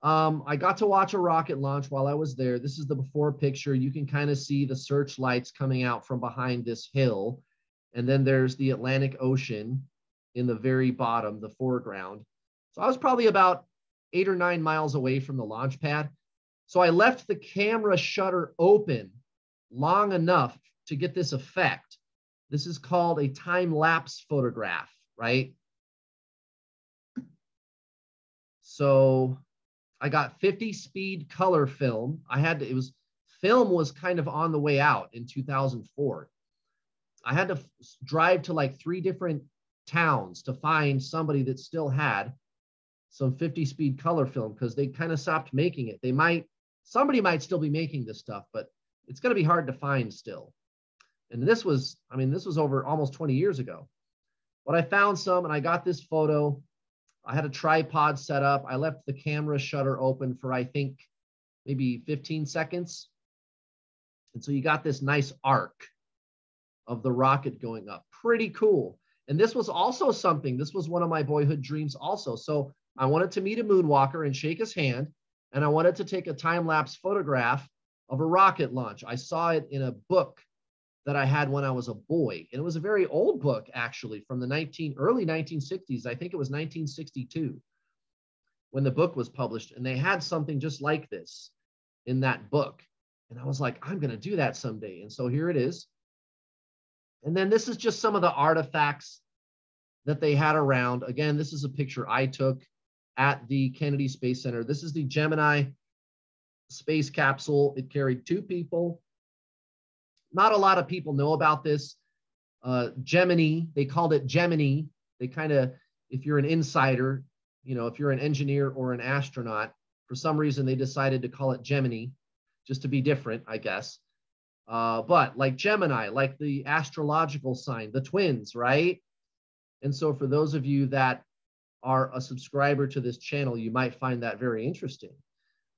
I got to watch a rocket launch while I was there. This is the before picture. You can kind of see the searchlights coming out from behind this hill. And then there's the Atlantic Ocean in the very bottom, the foreground. So I was probably about 8 or 9 miles away from the launch pad. So I left the camera shutter open long enough to get this effect. This is called a time-lapse photograph, right? So I got 50 speed color film. Film was kind of on the way out in 2004. I had to drive to like 3 different towns to find somebody that still had some 50 speed color film because they kind of stopped making it. Somebody might still be making this stuff, but it's going to be hard to find still. And this was over almost 20 years ago. But I found some and I got this photo. I had a tripod set up. I left the camera shutter open for, I think, maybe 15 seconds. And so you got this nice arc of the rocket going up. Pretty cool. And this was also something, this was one of my boyhood dreams also. So I wanted to meet a moonwalker and shake his hand. And I wanted to take a time-lapse photograph of a rocket launch. I saw it in a book that I had when I was a boy. And it was a very old book, actually, from the early 1960s. I think it was 1962 when the book was published. And they had something just like this in that book. And I was like, I'm going to do that someday. And so here it is. And then this is just some of the artifacts that they had around. Again, this is a picture I took at the Kennedy Space Center. This is the Gemini space capsule. It carried 2 people. Not a lot of people know about this. Gemini, they called it Gemini. They kind of, if you're an insider, if you're an engineer or an astronaut, for some reason they decided to call it Gemini. just to be different, I guess. But like Gemini, like the astrological sign, the twins, right? And so for those of you that are a subscriber to this channel, you might find that very interesting.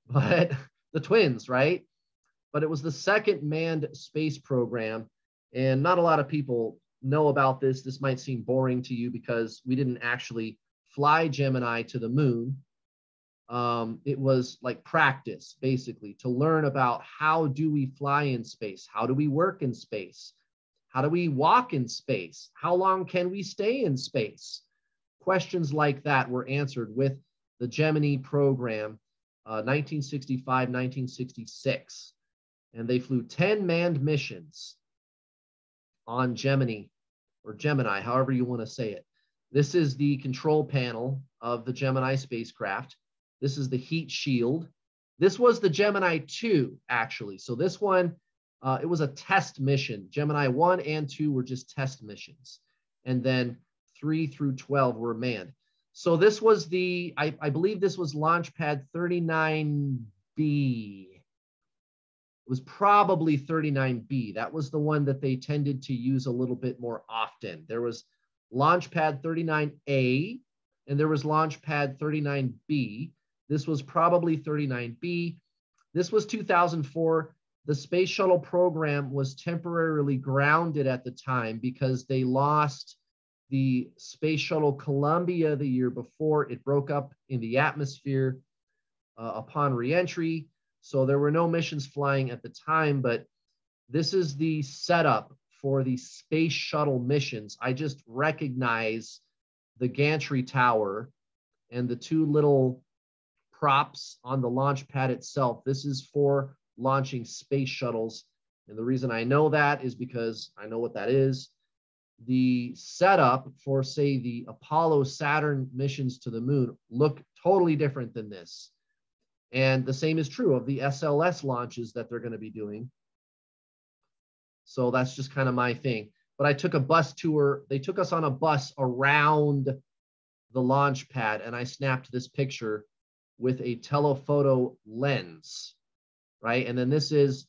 But the twins, right? But it was the second manned space program. And not a lot of people know about this. This might seem boring to you because we didn't actually fly Gemini to the moon. It was like practice, basically, to learn about how do we fly in space? How do we work in space? How do we walk in space? How long can we stay in space? Questions like that were answered with the Gemini program, 1965, 1966. And they flew 10 manned missions on Gemini, or Gemini, however you want to say it. This is the control panel of the Gemini spacecraft. This is the heat shield. This was the Gemini 2, actually. So this one, it was a test mission. Gemini 1 and 2 were just test missions. And then 3 through 12 were manned. So this was the, I believe this was Launch Pad 39B. It was probably 39B. That was the one that they tended to use a little bit more often. There was Launch Pad 39A, and there was Launch Pad 39B. This was probably 39B. This was 2004. The space shuttle program was temporarily grounded at the time because they lost the space shuttle Columbia the year before. It broke up in the atmosphere upon reentry. So there were no missions flying at the time, but this is the setup for the space shuttle missions. I just recognize the gantry tower and the two little props on the launch pad itself. This is for launching space shuttles. And the reason I know that is because I know what that is. The setup for, say, the Apollo Saturn missions to the moon look totally different than this. And the same is true of the SLS launches that they're going to be doing. So that's just kind of my thing. But I took a bus tour. They took us on a bus around the launch pad, and I snapped this picture with a telephoto lens, right? And then this is,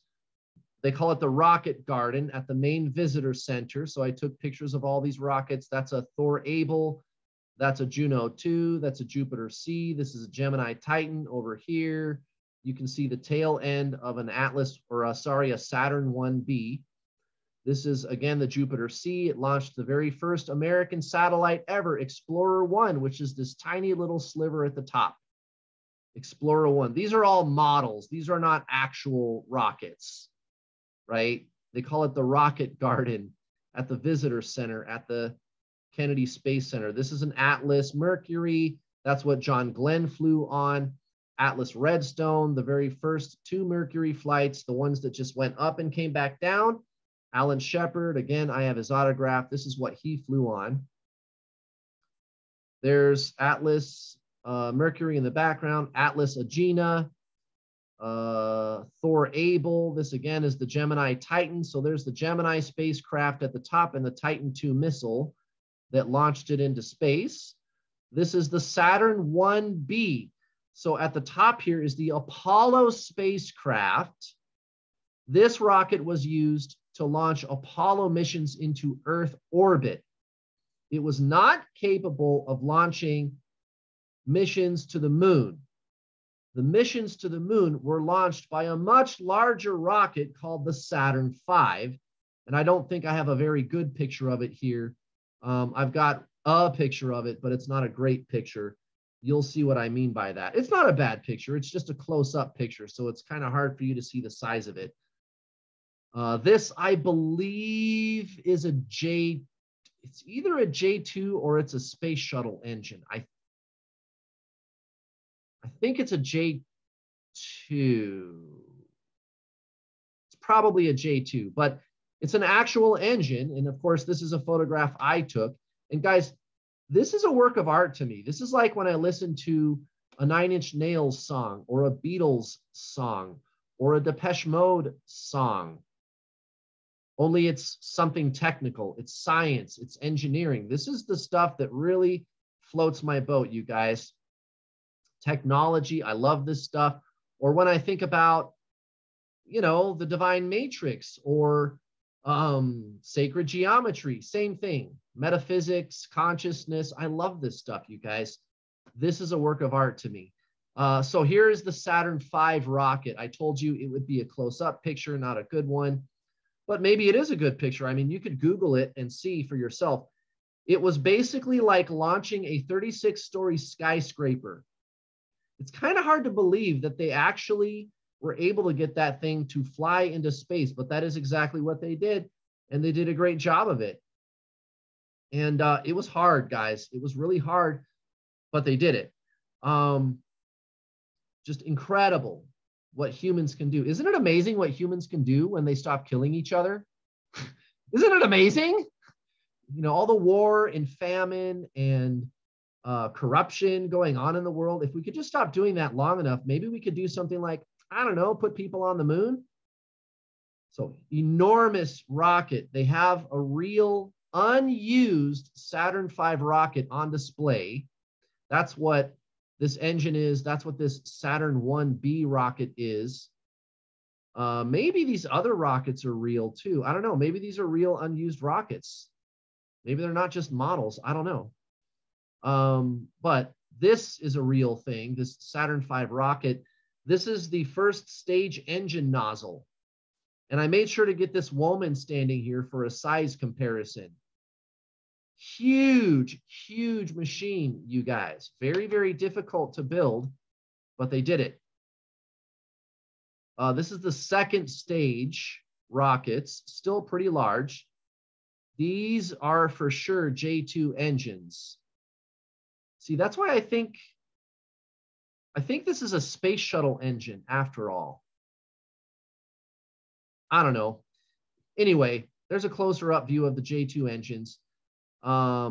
they call it the rocket garden at the main visitor center. So I took pictures of all these rockets. That's a Thor Able. That's a Juno 2. That's a Jupiter C. This is a Gemini Titan over here. You can see the tail end of an Atlas, or a Saturn 1B. This is, again, the Jupiter C. It launched the very first American satellite ever, Explorer 1, which is this tiny little sliver at the top. Explorer 1. These are all models. These are not actual rockets, right? They call it the rocket garden at the visitor center at the Kennedy Space Center. This is an Atlas Mercury. That's what John Glenn flew on. Atlas Redstone, the very first 2 Mercury flights, the ones that just went up and came back down. Alan Shepard, again, I have his autograph. This is what he flew on. There's Atlas Mercury in the background, Atlas Agena, Thor Able. This again is the Gemini Titan. So there's the Gemini spacecraft at the top and the Titan II missile that launched it into space. This is the Saturn 1B. So at the top here is the Apollo spacecraft. This rocket was used to launch Apollo missions into Earth orbit. It was not capable of launching missions to the moon. The missions to the moon were launched by a much larger rocket called the Saturn V. And I don't think I have a very good picture of it here. I've got a picture of it, but it's not a great picture. You'll see what I mean by that. It's not a bad picture. It's just a close-up picture. So it's kind of hard for you to see the size of it. This, I believe, is a it's either a J2 or it's a space shuttle engine. I think it's a J2. It's probably a J2, but it's an actual engine. And of course, this is a photograph I took. And guys, this is a work of art to me. This is like when I listen to a Nine Inch Nails song or a Beatles song or a Depeche Mode song. Only it's something technical. It's science. It's engineering. This is the stuff that really floats my boat, you guys. Technology. I love this stuff. Or when I think about the divine matrix or sacred geometry, same thing. Metaphysics, consciousness. I love this stuff, you guys. This is a work of art to me. So here's the Saturn V rocket. I told you it would be a close-up picture, not a good one, but maybe it is a good picture. I mean, you could Google it and see for yourself. It was basically like launching a 36-story skyscraper. It's kind of hard to believe that they actually were able to get that thing to fly into space, but that is exactly what they did, and they did a great job of it. And it was hard, guys. It was really hard, but they did it. Just incredible what humans can do. Isn't it amazing what humans can do when they stop killing each other? Isn't it amazing? All the war and famine and corruption going on in the world. If we could just stop doing that long enough, maybe we could do something like, I don't know, put people on the moon. So enormous rocket. They have a real unused Saturn V rocket on display. That's what this engine is. That's what this Saturn 1B rocket is. Maybe these other rockets are real too. I don't know. Maybe these are real unused rockets. Maybe they're not just models. I don't know. But this is a real thing, this Saturn V rocket. This is the first stage engine nozzle. And I made sure to get this woman standing here for a size comparison. Huge, huge machine, you guys. Very, very difficult to build, but they did it. This is the second stage rockets, still pretty large. These are for sure J2 engines. See, that's why I think this is a space shuttle engine after all. I don't know. Anyway, there's a closer up view of the J2 engines. I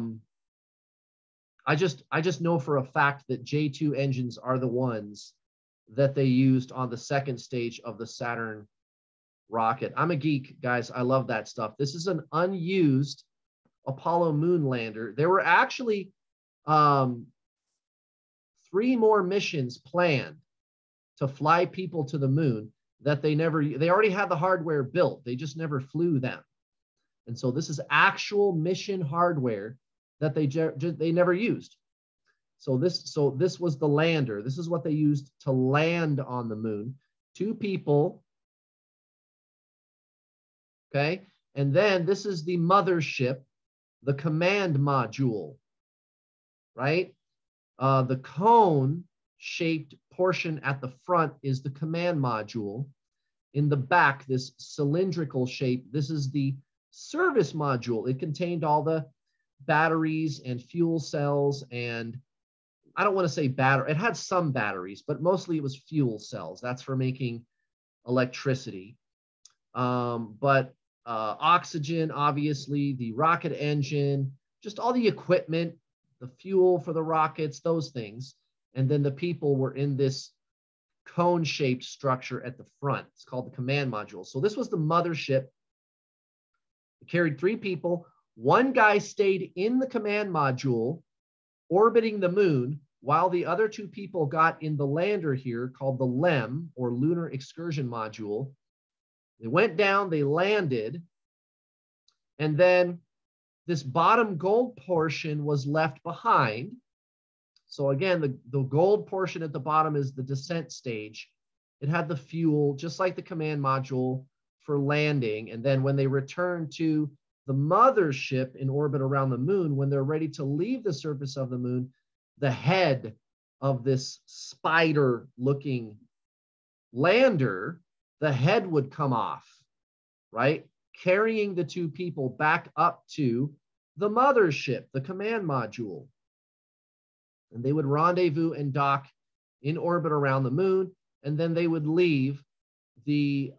just know for a fact that J2 engines are the ones that they used on the second stage of the Saturn rocket. I'm a geek, guys. I love that stuff. This is an unused Apollo moon lander. There were actually 3 more missions planned to fly people to the moon that they already had the hardware built. They just never flew them. And so this is actual mission hardware that they never used. So this was the lander. This is what they used to land on the moon. 2 people. Okay. And then this is the mothership, the command module, right? The cone-shaped portion at the front is the command module. In the back, this cylindrical shape, this is the service module. It contained all the batteries and fuel cells, and I don't want to say battery. It had some batteries, but mostly it was fuel cells. That's for making electricity. But oxygen, obviously, the rocket engine, just all the equipment, the fuel for the rockets, those things. And then the people were in this cone-shaped structure at the front. It's called the command module. So this was the mothership. It carried 3 people. 1 guy stayed in the command module, orbiting the moon, while the other 2 people got in the lander here called the LEM, or Lunar Excursion Module. They went down, they landed, and then this bottom gold portion was left behind. So again, the gold portion at the bottom is the descent stage. It had the fuel, just like the command module, for landing. And then when they return to the mothership in orbit around the moon, when they're ready to leave the surface of the moon, the head of this spider-looking lander, the head would come off, right? Carrying the 2 people back up to the mothership, the command module. And they would rendezvous and dock in orbit around the moon, and then they would leave the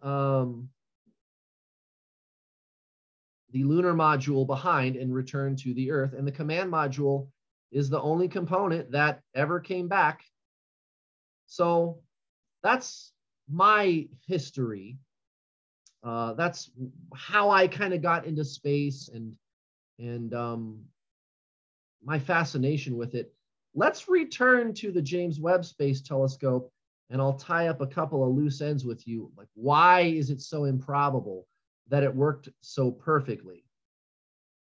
lunar module behind and return to the Earth. And the command module is the only component that ever came back. So that's my history. That's how I kind of got into space and my fascination with it. Let's return to the James Webb Space Telescope and I'll tie up a couple of loose ends with you. Like, why is it so improbable that it worked so perfectly?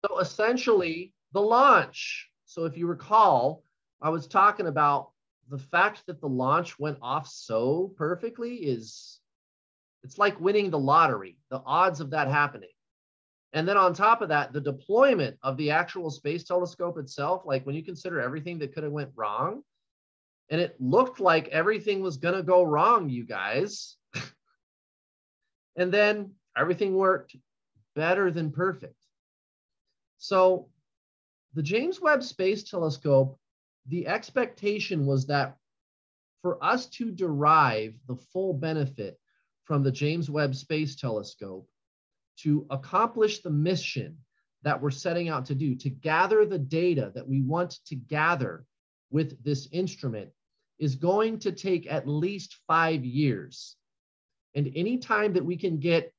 So essentially, the launch. So if you recall, I was talking about the fact that the launch went off so perfectly is it's like winning the lottery, the odds of that happening. And then on top of that, the deployment of the actual space telescope itself, like when you consider everything that could have went wrong, and it looked like everything was going to go wrong, you guys. And then everything worked better than perfect. So the James Webb Space Telescope, the expectation was that for us to derive the full benefit from the James Webb Space Telescope, to accomplish the mission that we're setting out to do, to gather the data that we want to gather with this instrument, is going to take at least 5 years. And any time that we can get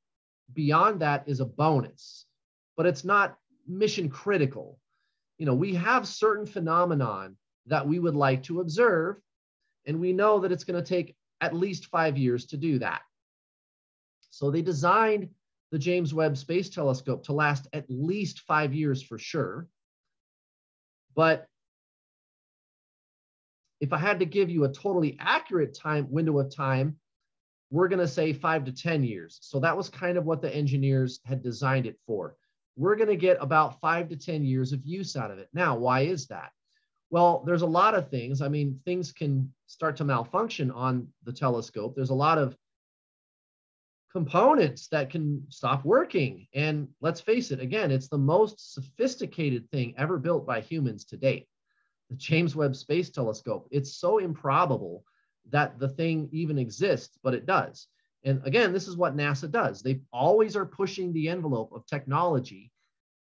beyond that is a bonus, but it's not mission critical. You know, we have certain phenomenon that we would like to observe, and we know that it's going to take at least 5 years to do that. So they designed the James Webb Space Telescope to last at least 5 years for sure. But if I had to give you a totally accurate window of time, we're going to say 5 to 10 years. So that was kind of what the engineers had designed it for. We're going to get about 5 to 10 years of use out of it. Now, why is that? Well, there's a lot of things. I mean, things can start to malfunction on the telescope. There's a lot of components that can stop working. And let's face it, again, it's the most sophisticated thing ever built by humans to date. The James Webb Space Telescope. It's so improbable that the thing even exists, but it does. And again, this is what NASA does. They always are pushing the envelope of technology.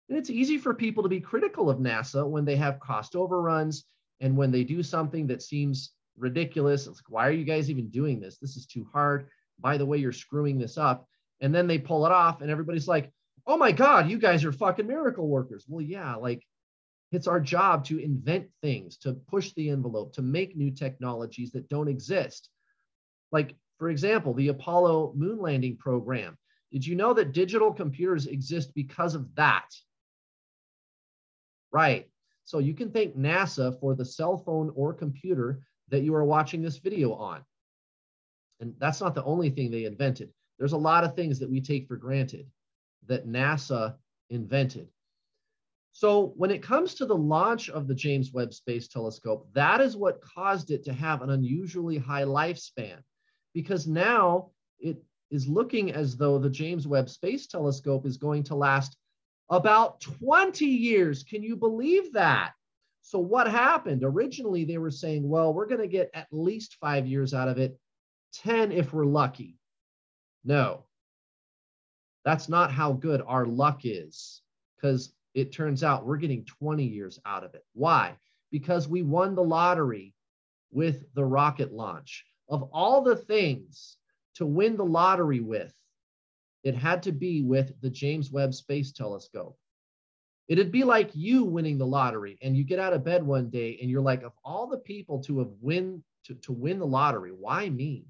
And it's easy for people to be critical of NASA when they have cost overruns and when they do something that seems ridiculous. It's like, why are you guys even doing this? This is too hard. By the way, you're screwing this up. And then they pull it off and everybody's like, oh my God, you guys are fucking miracle workers. Well, yeah, like it's our job to invent things, to push the envelope, to make new technologies that don't exist. Like, for example, the Apollo moon landing program. Did you know that digital computers exist because of that? Right. So you can thank NASA for the cell phone or computer that you are watching this video on. And that's not the only thing they invented. There's a lot of things that we take for granted that NASA invented. So when it comes to the launch of the James Webb Space Telescope, that is what caused it to have an unusually high lifespan, because now it is looking as though the James Webb Space Telescope is going to last about 20 years. Can you believe that? So what happened? Originally, they were saying, well, we're going to get at least 5 years out of it, 10 if we're lucky. No, that's not how good our luck is, because it turns out we're getting 20 years out of it. Why? Because we won the lottery with the rocket launch. Of all the things to win the lottery with, it had to be with the James Webb Space Telescope. It'd be like you winning the lottery and you get out of bed one day and you're like, of all the people to win the lottery, why me?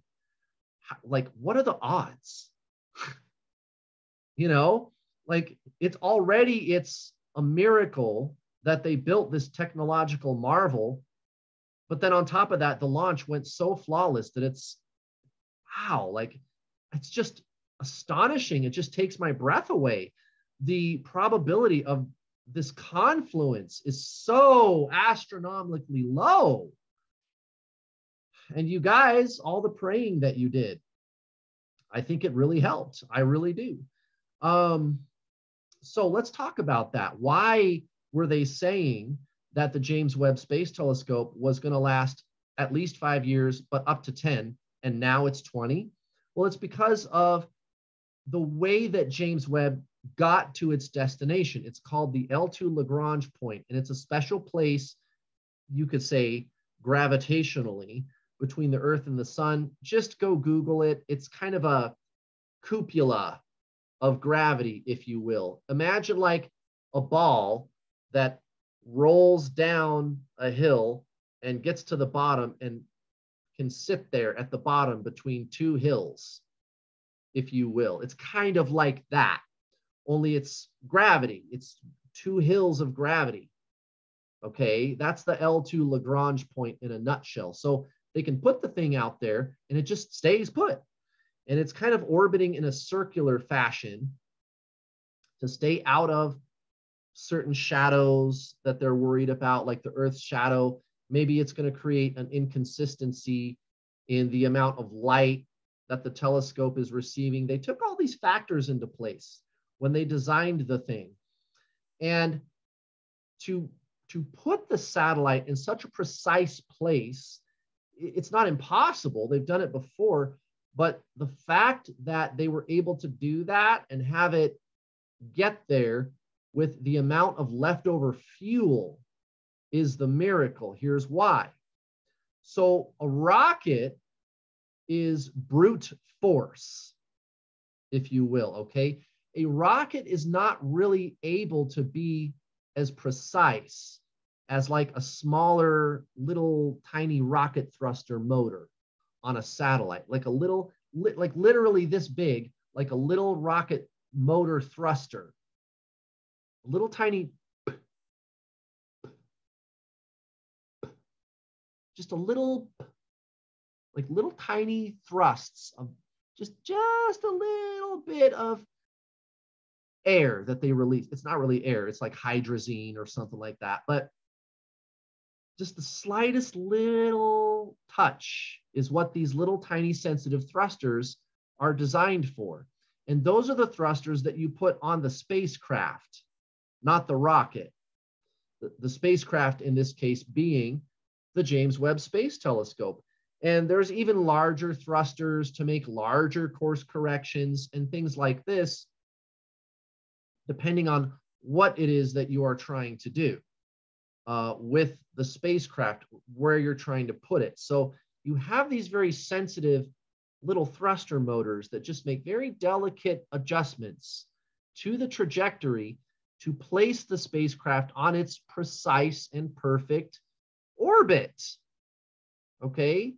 Like, what are the odds? You know, like it's a miracle that they built this technological marvel. But then on top of that, the launch went so flawless that it's, wow, like it's just astonishing. It just takes my breath away. The probability of this confluence is so astronomically low. And you guys, all the praying that you did, I think it really helped. I really do. So let's talk about that. Why were they saying that the James Webb Space Telescope was going to last at least 5 years, but up to 10, and now it's 20? Well, it's because of the way that James Webb got to its destination. It's called the L2 Lagrange point, and it's a special place, you could say, gravitationally between the Earth and the sun. Just go Google it. It's kind of a cupola of gravity, if you will. Imagine like a ball that rolls down a hill and gets to the bottom and can sit there at the bottom between two hills, if you will. It's kind of like that, only it's gravity. It's two hills of gravity. Okay, that's the L2 Lagrange point in a nutshell. So they can put the thing out there and it just stays put. And it's kind of orbiting in a circular fashion to stay out of certain shadows that they're worried about, like the Earth's shadow. Maybe it's going to create an inconsistency in the amount of light that the telescope is receiving. They took all these factors into place when they designed the thing. And to put the satellite in such a precise place, it's not impossible. They've done it before, but the fact that they were able to do that and have it get there with the amount of leftover fuel is the miracle. Here's why. So a rocket is brute force, if you will, okay? A rocket is not really able to be as precise as like a smaller little tiny rocket thruster motor on a satellite, like a little, like literally this big, like a little rocket motor thruster, a little tiny, just a little, like little tiny thrusts of just a little bit of air that they release. It's not really air, it's like hydrazine or something like that, but just the slightest little touch is what these little tiny sensitive thrusters are designed for. And those are the thrusters that you put on the spacecraft, not the rocket. The spacecraft in this case being the James Webb Space Telescope. And there's even larger thrusters to make larger course corrections and things like this, depending on what it is that you are trying to do with the spacecraft, where you're trying to put it. So you have these very sensitive little thruster motors that just make very delicate adjustments to the trajectory to place the spacecraft on its precise and perfect orbit. Okay,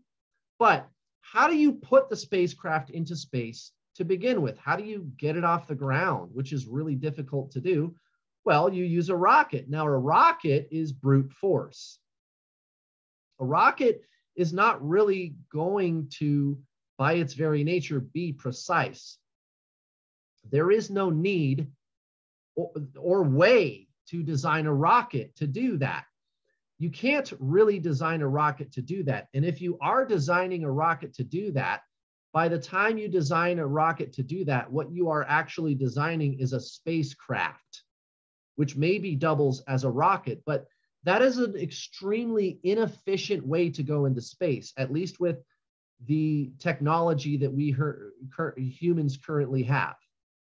but how do you put the spacecraft into space to begin with? How do you get it off the ground, which is really difficult to do? Well, you use a rocket. Now, a rocket is brute force. A rocket is not really going to, by its very nature, be precise. There is no need or way to design a rocket to do that. You can't really design a rocket to do that. And if you are designing a rocket to do that, by the time you design a rocket to do that, what you are actually designing is a spacecraft, which maybe doubles as a rocket, but that is an extremely inefficient way to go into space, at least with the technology that we humans currently have,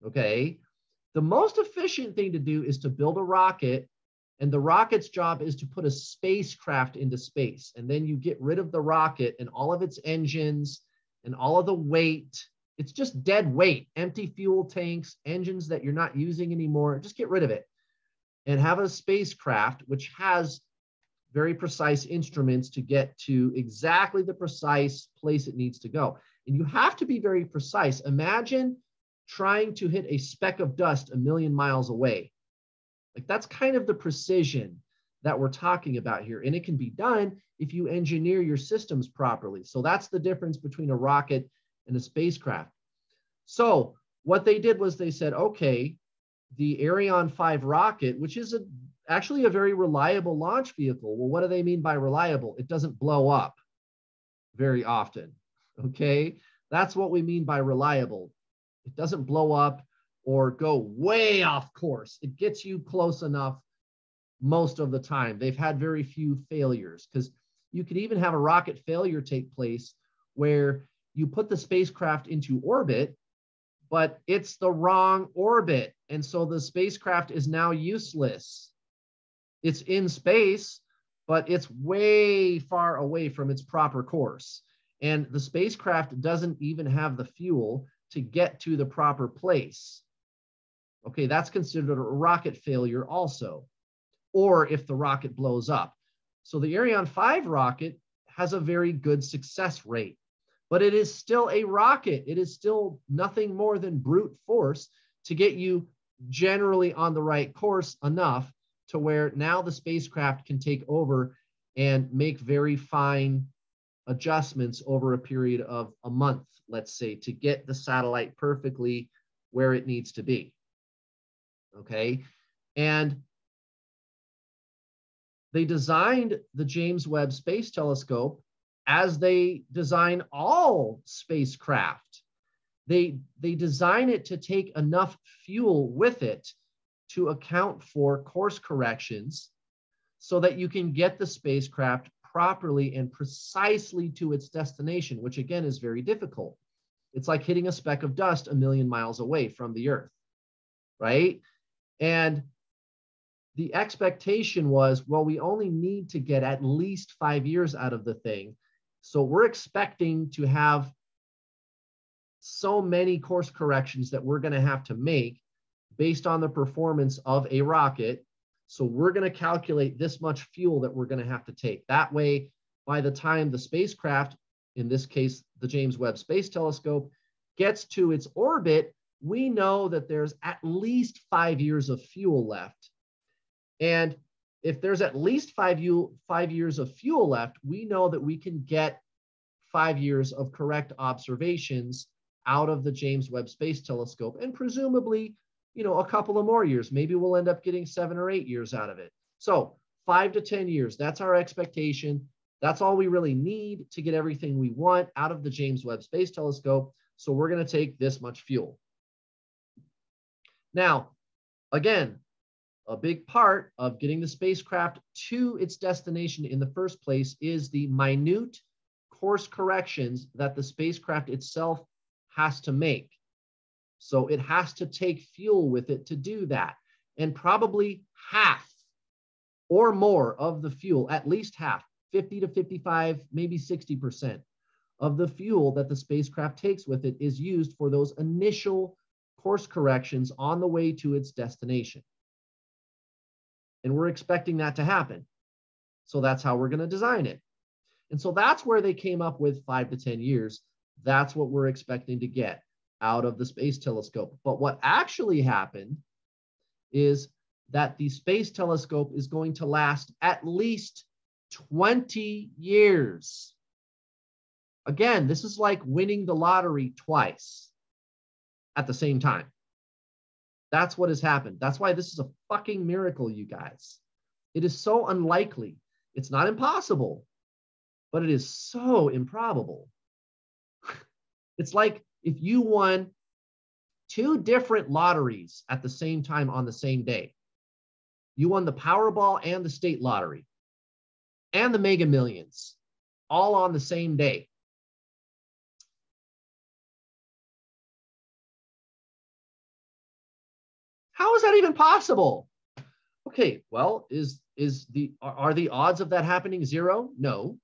okay? The most efficient thing to do is to build a rocket, and the rocket's job is to put a spacecraft into space, and then you get rid of the rocket and all of its engines and all of the weight. It's just dead weight, empty fuel tanks, engines that you're not using anymore. Just get rid of it and have a spacecraft which has very precise instruments to get to exactly the precise place it needs to go. And you have to be very precise. Imagine trying to hit a speck of dust 1,000,000 miles away. Like, that's kind of the precision that we're talking about here. And it can be done if you engineer your systems properly. So that's the difference between a rocket and a spacecraft. So what they did was they said, okay, the Ariane 5 rocket, which is actually a very reliable launch vehicle. Well, what do they mean by reliable? It doesn't blow up very often, okay? That's what we mean by reliable. It doesn't blow up or go way off course. It gets you close enough most of the time. They've had very few failures, because you could even have a rocket failure take place where you put the spacecraft into orbit, but it's the wrong orbit. And so the spacecraft is now useless. It's in space, but it's way far away from its proper course. And the spacecraft doesn't even have the fuel to get to the proper place. Okay, that's considered a rocket failure also, or if the rocket blows up. So the Ariane 5 rocket has a very good success rate, but it is still a rocket. It is still nothing more than brute force to get you generally on the right course enough to where now the spacecraft can take over and make very fine adjustments over a period of a month, let's say, to get the satellite perfectly where it needs to be. Okay. And they designed the James Webb Space Telescope as they design all spacecraft. They design it to take enough fuel with it to account for course corrections so that you can get the spacecraft properly and precisely to its destination, which again is very difficult. It's like hitting a speck of dust a million miles away from the Earth, right? And the expectation was, well, we only need to get at least 5 years out of the thing. So we're expecting to have so many course corrections that we're going to have to make based on the performance of a rocket. So we're going to calculate this much fuel that we're going to have to take. That way, by the time the spacecraft, in this case, the James Webb Space Telescope, gets to its orbit, we know that there's at least 5 years of fuel left. And if there's at least 5 years of fuel left, we know that we can get 5 years of correct observations out of the James Webb Space Telescope, and presumably, a couple of more years. Maybe we'll end up getting 7 or 8 years out of it. So 5 to 10 years, that's our expectation. That's all we really need to get everything we want out of the James Webb Space Telescope. So we're going to take this much fuel. Now, again, a big part of getting the spacecraft to its destination in the first place is the minute course corrections that the spacecraft itself has to make. So it has to take fuel with it to do that. And probably half or more of the fuel, at least half, 50 to 55, maybe 60% of the fuel that the spacecraft takes with it is used for those initial course corrections on the way to its destination. And we're expecting that to happen. So that's how we're going to design it. And so that's where they came up with 5 to 10 years. That's what we're expecting to get out of the Space Telescope. But what actually happened is that the Space Telescope is going to last at least 20 years. Again, this is like winning the lottery twice at the same time. That's what has happened. That's why this is a fucking miracle, you guys. It is so unlikely. It's not impossible, but it is so improbable. It's like if you won 2 different lotteries at the same time on the same day. You won the Powerball and the state lottery and the Mega Millions all on the same day. How is that even possible? Okay, well, are the odds of that happening 0? No,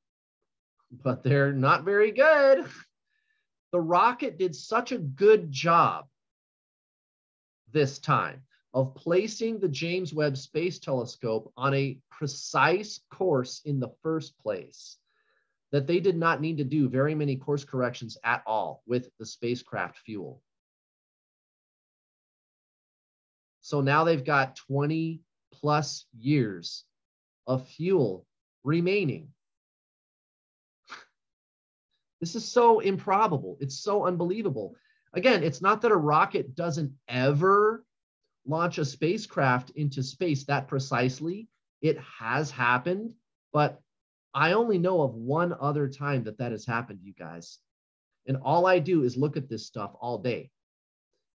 but they're not very good. The rocket did such a good job this time of placing the James Webb Space Telescope on a precise course in the first place that they did not need to do very many course corrections at all with the spacecraft fuel. So now they've got 20 plus years of fuel remaining. This is so improbable. It's so unbelievable. Again, it's not that a rocket doesn't ever launch a spacecraft into space that precisely. It has happened, but I only know of one other time that that has happened, you guys. And all I do is look at this stuff all day.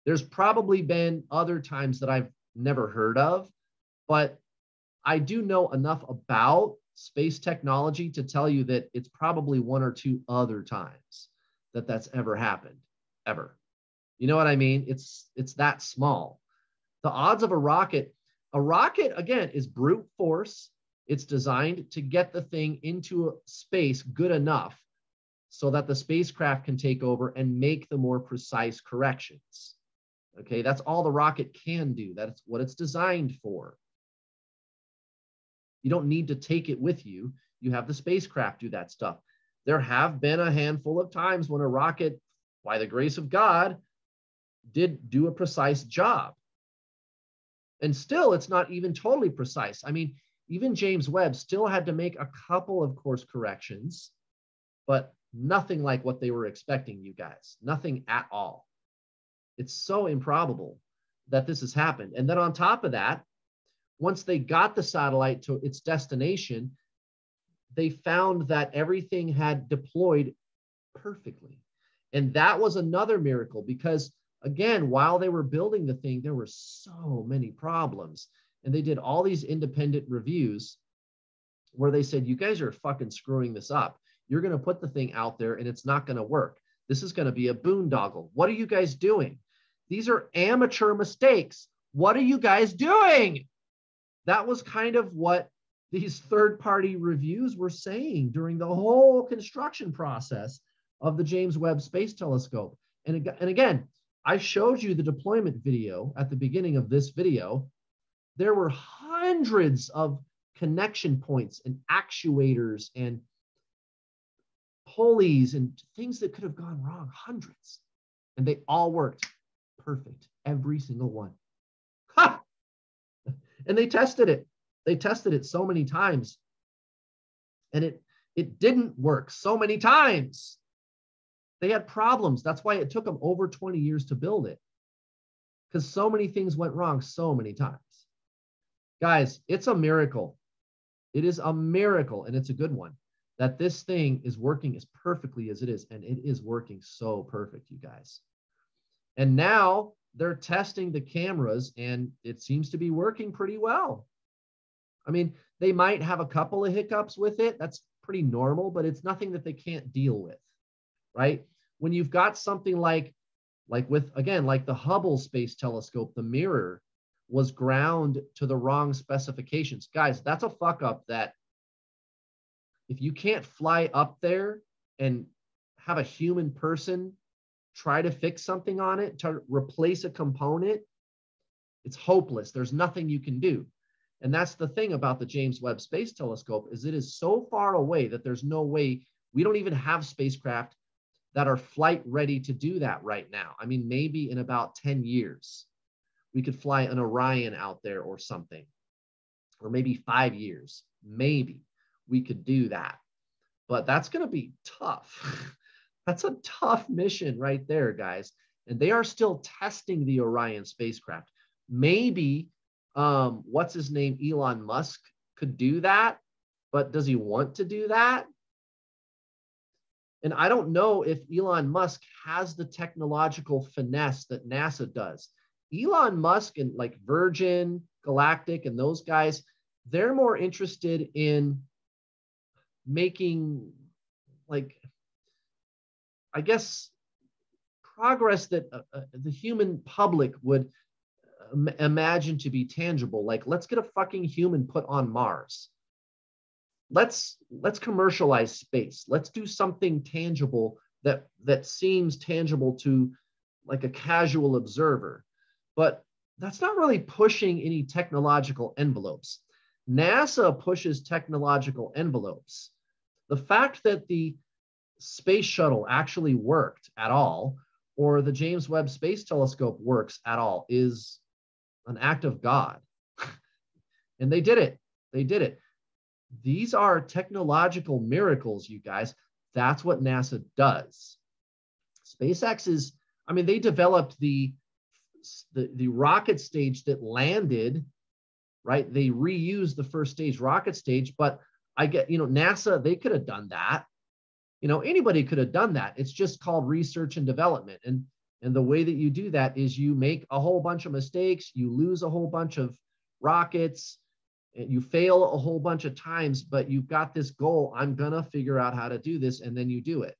There's probably been other times that I've never heard of, but I do know enough about space technology to tell you that it's probably 1 or 2 other times that that's ever happened, ever. You know what I mean? It's that small. The odds of a rocket, again, is brute force. It's designed to get the thing into space good enough so that the spacecraft can take over and make the more precise corrections. Okay, that's all the rocket can do. That's what it's designed for. You don't need to take it with you. You have the spacecraft do that stuff. there have been a handful of times when a rocket, by the grace of God, did do a precise job. And still, it's not even totally precise. I mean, even James Webb still had to make a couple of course corrections, but nothing like what they were expecting, you guys. Nothing at all. It's so improbable that this has happened. And then on top of that, once they got the satellite to its destination, they found that everything had deployed perfectly. And that was another miracle because, again, while they were building the thing, there were so many problems. And they did all these independent reviews where they said, you guys are fucking screwing this up. You're going to put the thing out there and it's not going to work. This is going to be a boondoggle. What are you guys doing? These are amateur mistakes. What are you guys doing? That was kind of what these third-party reviews were saying during the whole construction process of the James Webb Space Telescope. And again, I showed you the deployment video at the beginning of this video. There were hundreds of connection points and actuators and pulleys and things that could have gone wrong, hundreds. And they all worked perfect, every single one. Ha! And they tested it. They tested it so many times. And it didn't work so many times. They had problems. That's why it took them over 20 years to build it. Because so many things went wrong so many times. Guys, it's a miracle. It is a miracle, and it's a good one, that this thing is working as perfectly as it is. And it is working so perfect, you guys. And now they're testing the cameras, and it seems to be working pretty well. I mean, they might have a couple of hiccups with it. That's pretty normal, but it's nothing that they can't deal with, right? When you've got something like with, again, like the Hubble Space Telescope, the mirror was ground to the wrong specifications. Guys, that's a fuck up that if you can't fly up there and have a human person try to fix something on it, to replace a component, it's hopeless. There's nothing you can do. And that's the thing about the James Webb Space Telescope, is it is so far away that there's no way, we don't even have spacecraft that are flight ready to do that right now. I mean, maybe in about 10 years, we could fly an Orion out there or something, or maybe 5 years, maybe we could do that. But that's going to be tough. That's a tough mission right there, guys. And they are still testing the Orion spacecraft. Maybe, what's his name, Elon Musk could do that, but does he want to do that? And I don't know if Elon Musk has the technological finesse that NASA does. Elon Musk and like Virgin Galactic and those guys, they're more interested in making, like, I guess, progress that the human public would imagine to be tangible. Like, let's get a fucking human put on Mars. Let's commercialize space. Let's do something tangible that seems tangible to like a casual observer. But that's not really pushing any technological envelopes. NASA pushes technological envelopes. The fact that the space shuttle actually worked at all, or the James Webb Space Telescope works at all, is an act of God. And they did it. They did it. These are technological miracles, you guys. That's what NASA does. SpaceX is, I mean, they developed the rocket stage that landed, right? They reused the first stage rocket stage, but I get, NASA, they could have done that. Anybody could have done that. It's just called research and development. And the way that you do that is you make a whole bunch of mistakes, you lose a whole bunch of rockets, and you fail a whole bunch of times, but you've got this goal. I'm going to figure out how to do this. And then you do it,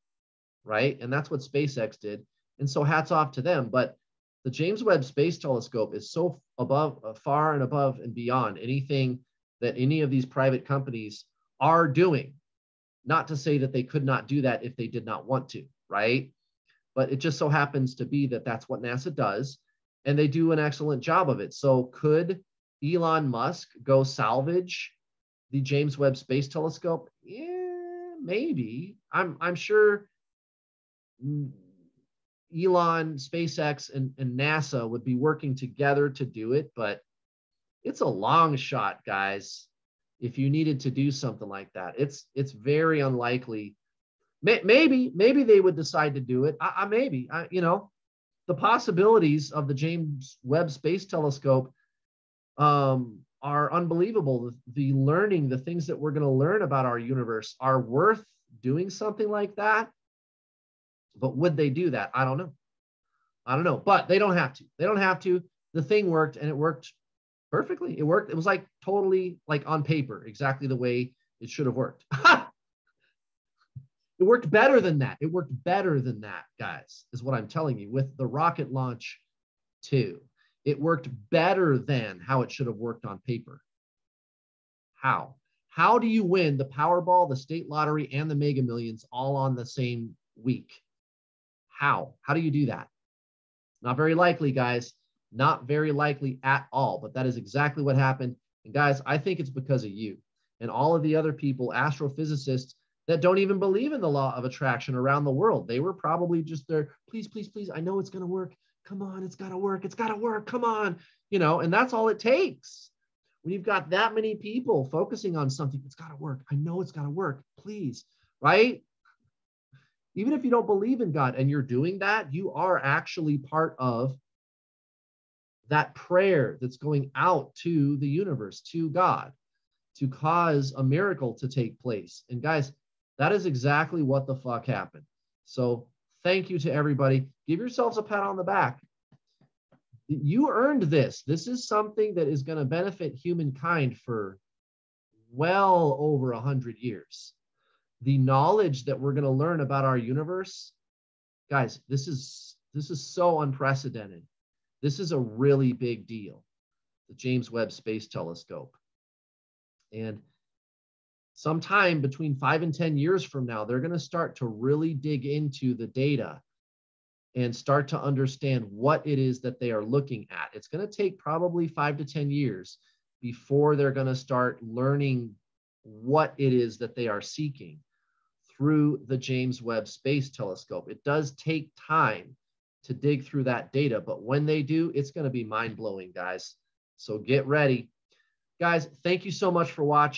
right? And that's what SpaceX did. And so hats off to them. But the James Webb Space Telescope is so far and above and beyond anything that any of these private companies are doing. Not to say that they could not do that if they did not want to, right? But it just so happens to be that that's what NASA does, and they do an excellent job of it. So could Elon Musk go salvage the James Webb Space Telescope? Yeah, maybe. I'm sure Elon, SpaceX, and NASA would be working together to do it, but it's a long shot, guys. If you needed to do something like that, it's very unlikely. Maybe they would decide to do it. Maybe, you know, the possibilities of the James Webb Space Telescope are unbelievable. The learning, the things that we're going to learn about our universe are worth doing something like that. But would they do that? I don't know. I don't know. But they don't have to. They don't have to. The thing worked, and it worked perfectly. It worked. It was like totally like on paper, exactly the way it should have worked. It worked better than that. It worked better than that, guys, is what I'm telling you with the rocket launch too. It worked better than how it should have worked on paper. How? How do you win the Powerball, the state lottery, and the Mega Millions all on the same week? How? How do you do that? Not very likely, guys. Not very likely at all. But that is exactly what happened. And guys, I think it's because of you and all of the other people, astrophysicists, that don't even believe in the law of attraction around the world. They were probably just there, please, please, please, I know it's going to work. Come on, it's got to work. It's got to work. Come on. You know, and that's all it takes. When you've got that many people focusing on something, it's got to work. I know it's got to work. Please, right? Even if you don't believe in God and you're doing that, you are actually part of that prayer that's going out to the universe, to God, to cause a miracle to take place. And guys, that is exactly what the fuck happened. So thank you to everybody. Give yourselves a pat on the back. You earned this. This is something that is going to benefit humankind for well over 100 years. The knowledge that we're going to learn about our universe, guys, this is so unprecedented. This is a really big deal, the James Webb Space Telescope. And sometime between 5 and 10 years from now, they're going to start to really dig into the data and start to understand what it is that they are looking at. It's going to take probably 5 to 10 years before they're going to start learning what it is that they are seeking through the James Webb Space Telescope. It does take time to dig through that data, but when they do, it's going to be mind-blowing, guys. So get ready. Guys, thank you so much for watching.